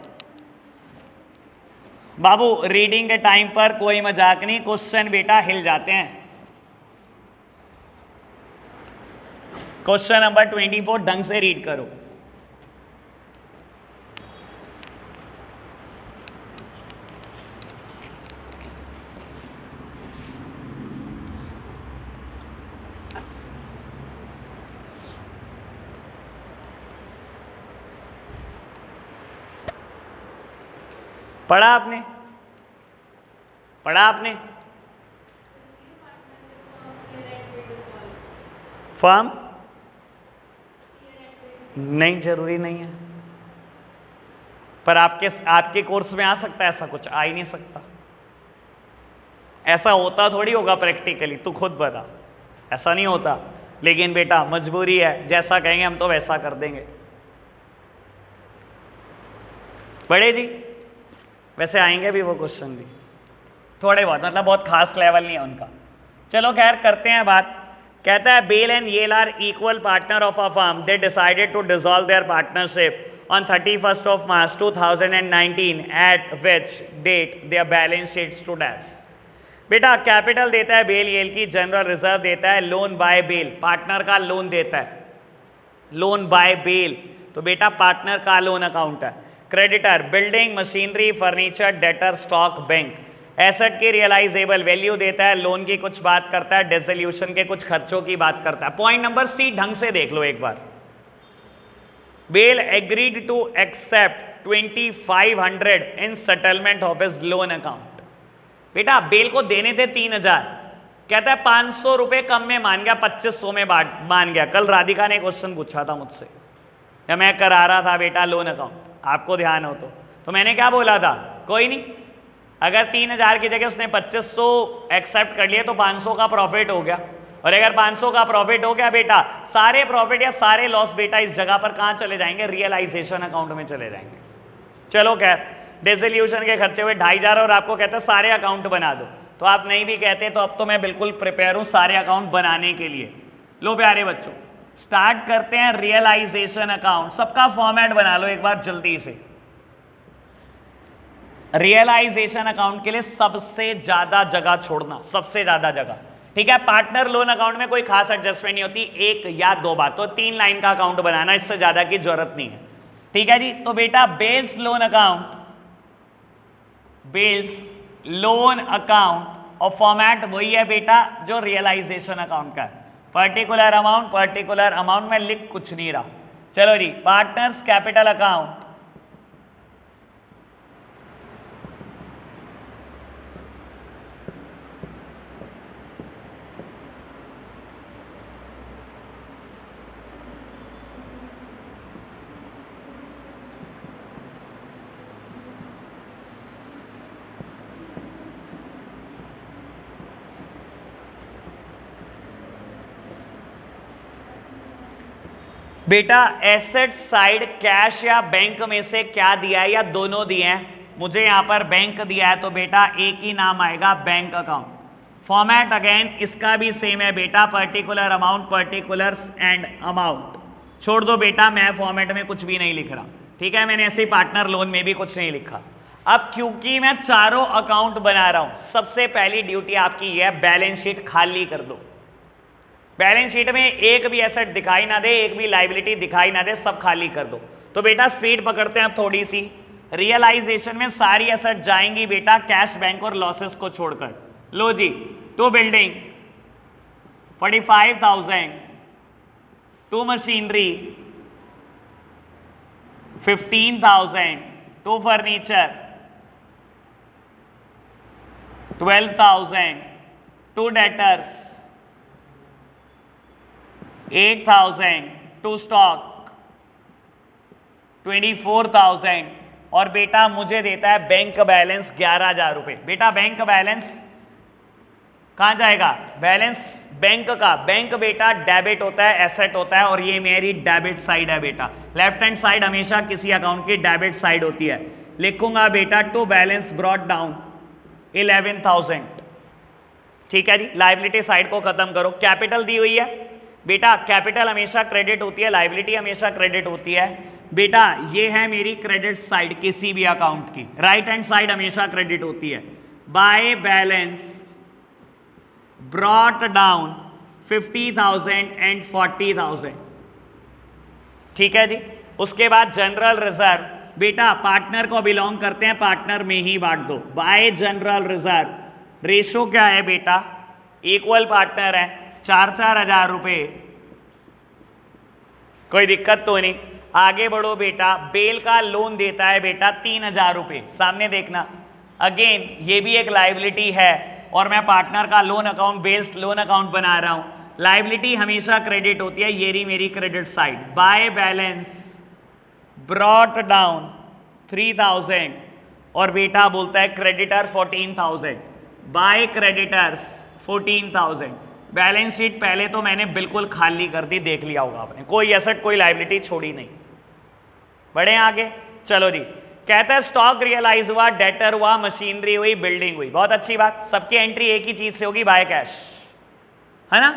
बाबू। रीडिंग के टाइम पर कोई मजाक नहीं, क्वेश्चन बेटा हिल जाते हैं। क्वेश्चन नंबर 24 ढंग से रीड करो। पढ़ा आपने? पढ़ा आपने? फर्म नहीं, जरूरी नहीं है, पर आपके कोर्स में आ सकता है ऐसा कुछ? आ ही नहीं सकता। ऐसा होता थोड़ी होगा प्रैक्टिकली, तू खुद बता, ऐसा नहीं होता। लेकिन बेटा मजबूरी है, जैसा कहेंगे हम तो वैसा कर देंगे। बड़े जी वैसे आएंगे भी वो क्वेश्चन भी थोड़े बहुत, मतलब बहुत खास लेवल नहीं है उनका। चलो खैर करते हैं बात। कहता है Bell and Yale are equal partner of a firm, they decided to dissolve their partnership on 31st of March 2019 at which date their balance sheet stood as। बेटा कैपिटल देता है बेल येल की, जनरल रिजर्व देता है, loan by bell partner का loan देता है, loan by bell तो बेटा पार्टनर का लोन अकाउंट है। Creditor building machinery furniture debtor stock bank. Asset की रियलाइजेबल वैल्यू देता है, लोन की कुछ बात करता है, डिसोल्यूशन के कुछ खर्चों की बात करता है। पॉइंट नंबर सी ढंग से देख लो एक बार। Bell agreed to accept 2500 in settlement of his loan account। बेटा बेल को देने थे 3000, कहता है 500 रुपए कम में मान गया, 2500 में मान गया। कल राधिका ने क्वेश्चन पूछा था मुझसे जब मैं करा रहा था बेटा लोन अकाउंट, आपको ध्यान हो तो मैंने क्या बोला था, कोई नहीं, अगर 3000 की जगह उसने 2500 एक्सेप्ट कर लिए तो 500 का प्रॉफिट हो गया। और अगर 500 का प्रॉफिट हो गया बेटा, सारे प्रॉफिट या सारे लॉस बेटा इस जगह पर कहां चले जाएंगे, रियलाइजेशन अकाउंट में चले जाएंगे। चलो खैर डिसोल्यूशन के खर्चे हुए 2500 और आपको कहते हैं सारे अकाउंट बना दो, तो आप नहीं भी कहते तो अब तो मैं बिल्कुल प्रिपेयर हूं सारे अकाउंट बनाने के लिए। लो प्यारे बच्चों स्टार्ट करते हैं रियलाइजेशन अकाउंट। सबका फॉर्मेट बना लो एक बार जल्दी से। रियलाइजेशन अकाउंट के लिए सबसे ज्यादा जगह छोड़ना, सबसे ज्यादा जगह, ठीक है। पार्टनर लोन अकाउंट में कोई खास एडजस्टमेंट नहीं होती, एक या दो बात, तो 3 लाइन का अकाउंट बनाना, इससे ज्यादा की जरूरत नहीं है, ठीक है जी। तो बेटा bells loan account, bells loan account और फॉर्मेट वही है बेटा जो रियलाइजेशन अकाउंट का है। पर्टिकुलर अमाउंट में लिख कुछ नहीं रहा। चलो जी पार्टनर्स कैपिटल अकाउंट, बेटा एसेट साइड कैश या बैंक में से क्या दिया है, या दोनों दिए हैं। मुझे यहां पर बैंक दिया है तो बेटा एक ही नाम आएगा बैंक अकाउंट। फॉर्मेट अगेन इसका भी सेम है बेटा, particular amount, particulars and amount. छोड़ दो बेटा मैं फॉर्मेट में कुछ भी नहीं लिख रहा, ठीक है। मैंने ऐसे पार्टनर लोन में भी कुछ नहीं लिखा। अब क्योंकि मैं चारों अकाउंट बना रहा हूं, सबसे पहली ड्यूटी आपकी यह है बैलेंस शीट खाली कर दो। बैलेंस शीट में एक भी एसेट दिखाई ना दे, एक भी लाइबिलिटी दिखाई ना दे, सब खाली कर दो। तो बेटा स्पीड पकड़ते हैं अब थोड़ी सी। रियलाइजेशन में सारी एसेट जाएंगी बेटा कैश बैंक और लॉसेस को छोड़कर। लो जी to building 45,000, to machinery 15,000, to furniture 12,000, to debtors 8,000, to stock 24,000 और बेटा मुझे देता है बैंक बैलेंस 11,000 रुपए। बेटा बैंक बैलेंस कहां जाएगा, बैलेंस बैंक का, बैंक बेटा डेबिट होता है, एसेट होता है, और ये मेरी डेबिट साइड है बेटा। लेफ्ट हैंड साइड हमेशा किसी अकाउंट की डेबिट साइड होती है। लिखूंगा बेटा टू बैलेंस ब्रॉट डाउन 11,000, ठीक है जी। लाइबिलिटी साइड को खत्म करो। कैपिटल दी हुई है बेटा, कैपिटल हमेशा क्रेडिट होती है, लाइबिलिटी हमेशा क्रेडिट होती है बेटा। ये है मेरी क्रेडिट साइड किसी भी अकाउंट की, राइट हैंड साइड हमेशा क्रेडिट होती है। By balance brought down 50,000 and 40,000, ठीक है जी। उसके बाद जनरल रिजर्व बेटा पार्टनर को बिलोंग करते हैं, पार्टनर में ही बांट दो। बाय जनरल रिजर्व रेशो क्या है बेटा, इक्वल पार्टनर है, 4-4 हजार रुपए, कोई दिक्कत तो नहीं। आगे बढ़ो बेटा, बेल का लोन देता है बेटा 3,000 रुपए, सामने देखना। अगेन ये भी एक लाइबिलिटी है और मैं पार्टनर का loan account, bells loan account बना रहा हूं। लाइबिलिटी हमेशा क्रेडिट होती है, ये रही मेरी credit side. By balance brought down 3000 और बेटा बोलता है creditor 14,000, by creditors 14,000। Balance sheet पहले तो मैंने बिल्कुल खाली कर दी, देख लिया होगा आपने, कोई एसेट कोई लाइबिलिटी छोड़ी नहीं। बढ़े आगे, चलो जी। कहता है स्टॉक रियलाइज हुआ, डेटर हुआ, मशीनरी हुई, बिल्डिंग हुई। बहुत अच्छी बात, सबकी एंट्री एक ही चीज से होगी, बाय कैश, है ना।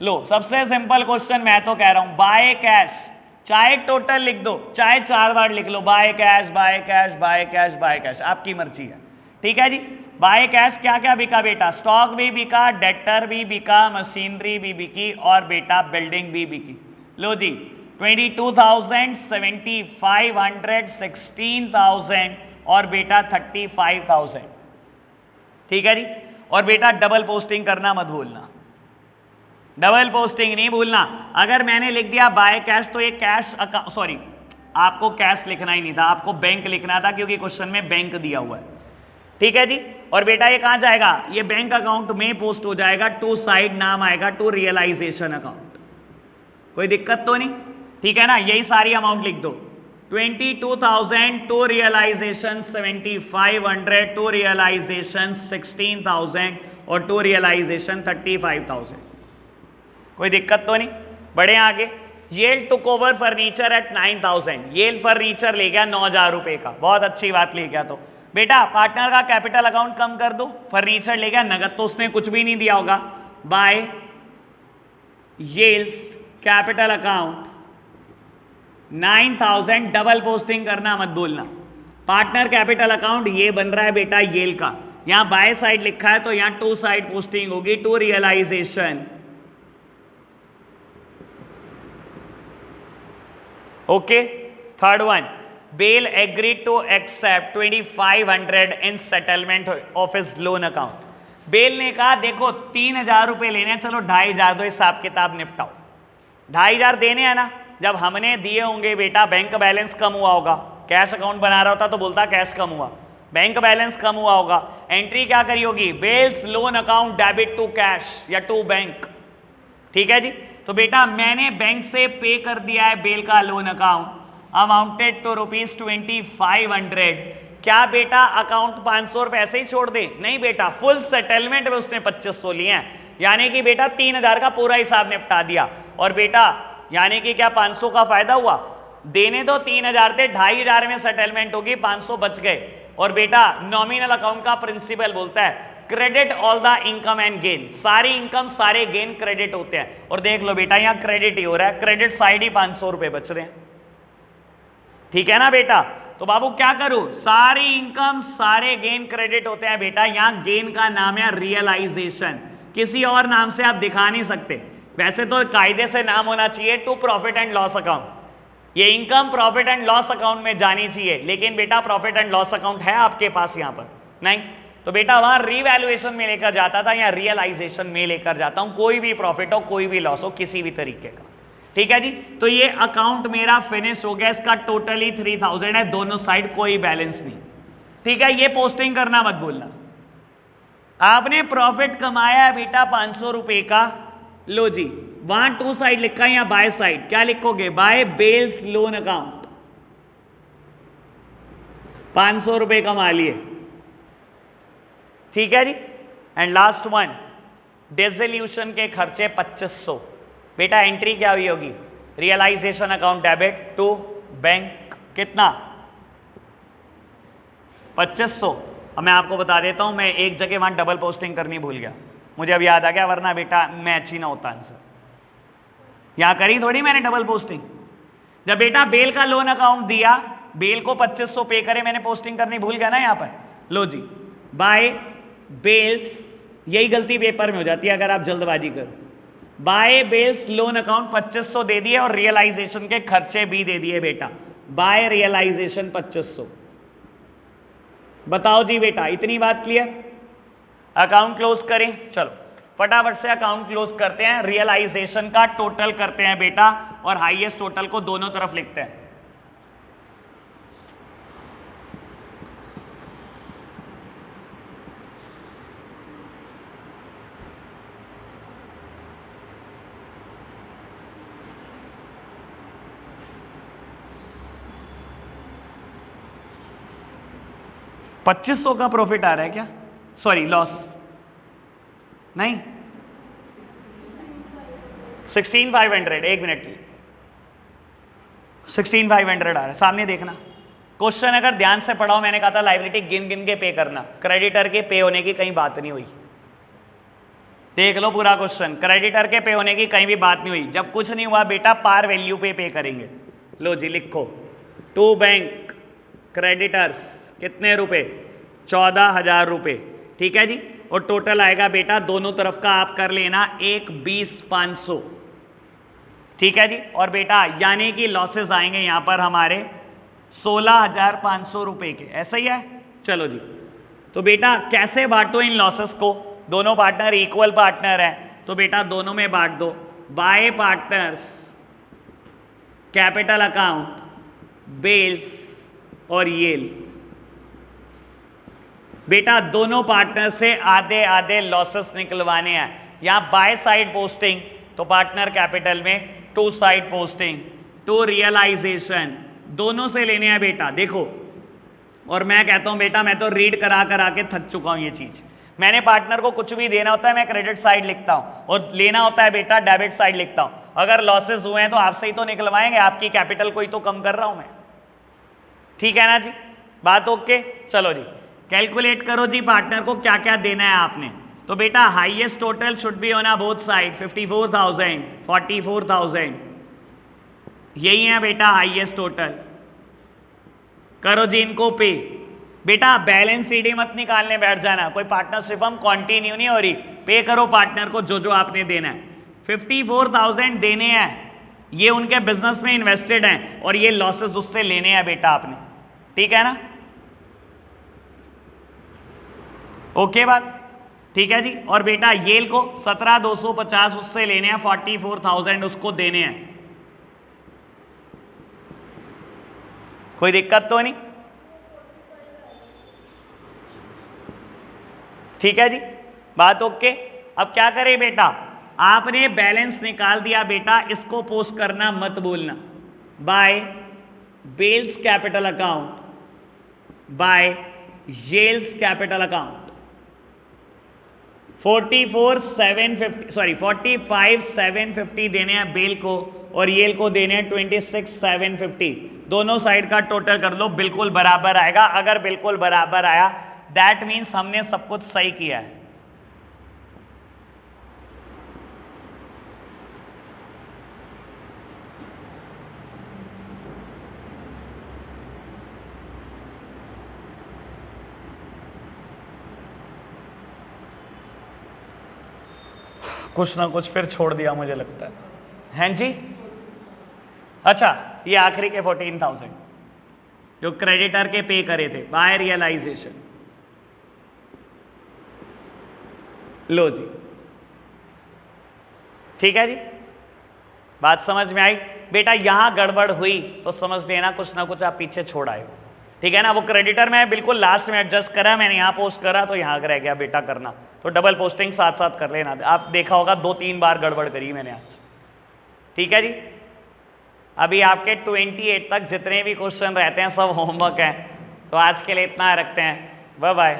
लो सबसे सिंपल क्वेश्चन मैं तो कह रहा हूं, बाय कैश, चाहे टोटल लिख दो चाहे 4 बार लिख लो, by cash by cash by cash by cash, आपकी मर्जी है। ठीक है जी। बाय कैश क्या क्या बिका बेटा, स्टॉक भी बिका, डेटर भी बिका, मशीनरी भी बिकी और बेटा बिल्डिंग भी बिकी। लो जी 22,000, 7,500, 16,000 और बेटा 35,000। ठीक है जी। और बेटा डबल पोस्टिंग करना मत भूलना, डबल पोस्टिंग नहीं भूलना। अगर मैंने लिख दिया बाय कैश तो ये कैश अकाउंट, सॉरी आपको कैश लिखना ही नहीं था, आपको बैंक लिखना था क्योंकि क्वेश्चन में बैंक दिया हुआ है। ठीक है जी। और बेटा ये कहां जाएगा, ये बैंक अकाउंट में पोस्ट हो जाएगा, टू साइड नाम आएगा टू रियलाइजेशन अकाउंट। कोई दिक्कत तो नहीं, ठीक है ना। यही सारी अमाउंट लिख दो, 22,000 टू रियलाइजेशन 7,500, टू रियलाइजेशन 16,000 और टू रियलाइजेशन 35,000। कोई दिक्कत तो नहीं। बढ़े आगे। Yale took over furniture at 9,000, Yale furniture ले गया 9,000 रुपए का, बहुत अच्छी बात ले गया। तो बेटा पार्टनर का कैपिटल अकाउंट कम कर दो, फर्नीचर ले गया, नगद तो उसने कुछ भी नहीं दिया होगा। बाय येल्स कैपिटल अकाउंट 9,000, डबल पोस्टिंग करना मत भूलना। पार्टनर कैपिटल अकाउंट ये बन रहा है बेटा येल का, यहां बाय साइड लिखा है तो यहां टू साइड पोस्टिंग होगी, to realisation. Okay. Third one, Bell agree to accept 2,500 in settlement of his loan account. Bell ने कहा देखो 3,000 रुपए लेने, चलो 2,500 दो, हिसाब किताब निपटाओ। 2,500 देने हैं ना, जब हमने दिए होंगे बेटा बैंक बैलेंस कम हुआ होगा, कैश अकाउंट बना रहा होता तो बोलता कैश कम हुआ, बैंक बैलेंस कम हुआ होगा। एंट्री क्या करी होगी, Bell's loan account debit to cash या टू बैंक। ठीक है जी। तो बेटा मैंने बैंक से पे कर दिया है बेल का लोन अकाउंट, अमाउंटेड टू ₹2,500। क्या बेटा अकाउंट 500 रुपए ऐसे ही छोड़ दे, नहीं बेटा, फुल सेटलमेंट में उसने 2,500 लिए हैं, यानी कि बेटा 3,000 का पूरा हिसाब निपटा दिया। और बेटा यानी कि क्या 500 का फायदा हुआ, देने तो 3,000 थे, 2,500 में सेटलमेंट होगी, 500 बच गए। और बेटा नॉमिनल अकाउंट का प्रिंसिपल बोलता है credit all the income and gain, सारी इनकम सारे गेन क्रेडिट होते हैं। और देख लो बेटा यहां क्रेडिट ही हो रहा है, क्रेडिट साइड ही 500 रुपए बच रहे हैं। ठीक है ना बेटा। तो बाबू क्या करूं, सारी इनकम सारे गेन क्रेडिट होते हैं बेटा, यहां गेन का नाम है रियलाइजेशन, किसी और नाम से आप दिखा नहीं सकते। वैसे तो कायदे से नाम होना चाहिए to profit and loss account, ये income profit and loss account में जानी चाहिए, लेकिन बेटा प्रॉफिट एंड लॉस अकाउंट है आपके पास यहां पर नहीं, तो बेटा वहां रिवैल्यूएशन में लेकर जाता था या रियलाइजेशन में लेकर जाता हूं, कोई भी प्रॉफिट हो कोई भी लॉस हो किसी भी तरीके का। ठीक है जी। तो ये अकाउंट मेरा फिनिश हो गया, इसका टोटली 3,000 है, दोनों साइड कोई बैलेंस नहीं। ठीक है, ये पोस्टिंग करना मत भूलना। आपने प्रॉफिट कमाया है बेटा 500 रुपए का, लो जी वहां टू साइड लिखा है या बाय साइड, क्या लिखोगे, बाय बेल्स लोन अकाउंट, 500 रुपए कमा लिए। ठीक है जी। एंड लास्ट वन, डिसोल्यूशन के खर्चे 2,500। बेटा एंट्री क्या हुई होगी, realisation account debit to bank, कितना 2,500। अब मैं आपको बता देता हूं, मैं एक जगह वहां डबल पोस्टिंग करनी भूल गया, मुझे अब याद आ गया, वरना बेटा मैच ही ना होता आंसर। यहां करी थोड़ी मैंने डबल पोस्टिंग, जब बेटा बेल का लोन अकाउंट दिया, बेल को 2,500 पे करे, मैंने पोस्टिंग करनी भूल गया ना यहां पर। लो जी बाय बेल्स, यही गलती पेपर में हो जाती है अगर आप जल्दबाजी करो। बाय बेल्स लोन अकाउंट 2,500 दे दिए और रियलाइजेशन के खर्चे भी दे दिए बेटा, बाय रियलाइजेशन 2,500। बताओ जी बेटा इतनी बात क्लियर। अकाउंट क्लोज करें, चलो फटाफट से अकाउंट क्लोज करते हैं, रियलाइजेशन का टोटल करते हैं बेटा और हाईएस्ट टोटल को दोनों तरफ लिखते हैं। 2500 का प्रॉफिट आ रहा है क्या? सॉरी लॉस नहीं, 16,500, एक मिनट, 16,500 आ रहा है, सामने देखना। क्वेश्चन अगर ध्यान से पढ़ाओ, मैंने कहा था लाइबिलिटी गिन गिन के पे करना, क्रेडिटर के पे होने की कहीं बात नहीं हुई। देख लो पूरा क्वेश्चन, क्रेडिटर के पे होने की कहीं भी बात नहीं हुई। जब कुछ नहीं हुआ बेटा पार वैल्यू पे करेंगे। लो जी लिखो, टू बैंक क्रेडिटर्स कितने रुपए? 14,000 रुपए, ठीक है जी। और टोटल आएगा बेटा दोनों तरफ का आप कर लेना 1,20,500, ठीक है जी। और बेटा यानी कि लॉसेस आएंगे यहां पर हमारे 16,500 रुपए के, ऐसा ही है। चलो जी, तो बेटा कैसे बांटो इन लॉसेस को? दोनों पार्टनर इक्वल पार्टनर है, तो बेटा दोनों में बांट दो। By partners capital account, Bell's और येल। बेटा दोनों पार्टनर से आधे आधे लॉसेस निकलवाने हैं। यहां बाय साइड पोस्टिंग तो पार्टनर कैपिटल में, to side posting to realisation, दोनों से लेने हैं बेटा। देखो, और मैं कहता हूं बेटा मैं तो रीड करा करा के थक चुका हूं ये चीज। मैंने पार्टनर को कुछ भी देना होता है मैं क्रेडिट साइड लिखता हूं, और लेना होता है बेटा डेबिट साइड लिखता हूं। अगर लॉसेस हुए हैं तो आपसे ही तो निकलवाएंगे, आपकी कैपिटल को ही तो कम कर रहा हूं मैं, ठीक है ना जी? बात ओके? चलो जी कैलकुलेट करो जी पार्टनर को क्या क्या देना है आपने। तो बेटा highest total should be on both side, 54,000, 44,000, यही है बेटा हाईएस्ट टोटल। करो जी इनको पे। बेटा बैलेंस सीडी मत निकालने बैठ जाना, कोई पार्टनरशिप हम कंटिन्यू नहीं हो रही। पे करो पार्टनर को जो जो आपने देना है। 54,000 देने हैं, ये उनके बिजनेस में इन्वेस्टेड हैं और ये लॉसेस उससे लेने हैं बेटा आपने, ठीक है ना? ओके बात, ठीक है जी। और बेटा येल को 17,250 उससे लेने हैं, 44,000 उसको देने हैं। कोई दिक्कत तो नहीं? ठीक है जी, बात ओके। अब क्या करें बेटा, आपने बैलेंस निकाल दिया बेटा, इसको पोस्ट करना मत भूलना। By Bell's capital account, by येल्स कैपिटल अकाउंट। 45,750 देने हैं बेल को और येल को देने हैं 26,750। दोनों साइड का टोटल कर लो, बिल्कुल बराबर आएगा। अगर बिल्कुल बराबर आया दैट मीन्स हमने सब कुछ सही किया है। कुछ ना कुछ फिर छोड़ दिया मुझे लगता है, हैं जी? अच्छा, ये आखिरी के 14,000 जो क्रेडिटर के पे करे थे बाय रियलाइजेशन। लो जी, ठीक है जी, बात समझ में आई? बेटा यहां गड़बड़ हुई तो समझ लेना कुछ ना कुछ आप पीछे छोड़ आए हो, ठीक है ना? वो क्रेडिटर में बिल्कुल लास्ट में एडजस्ट करा, मैंने यहां पोस्ट करा तो यहां रह गया बेटा करना, तो डबल पोस्टिंग साथ साथ कर लेना। आप देखा होगा 2-3 बार गड़बड़ करी मैंने आज, ठीक है जी। अभी आपके 28 तक जितने भी क्वेश्चन रहते हैं सब होमवर्क हैं, तो आज के लिए इतना रखते हैं, बाय बाय।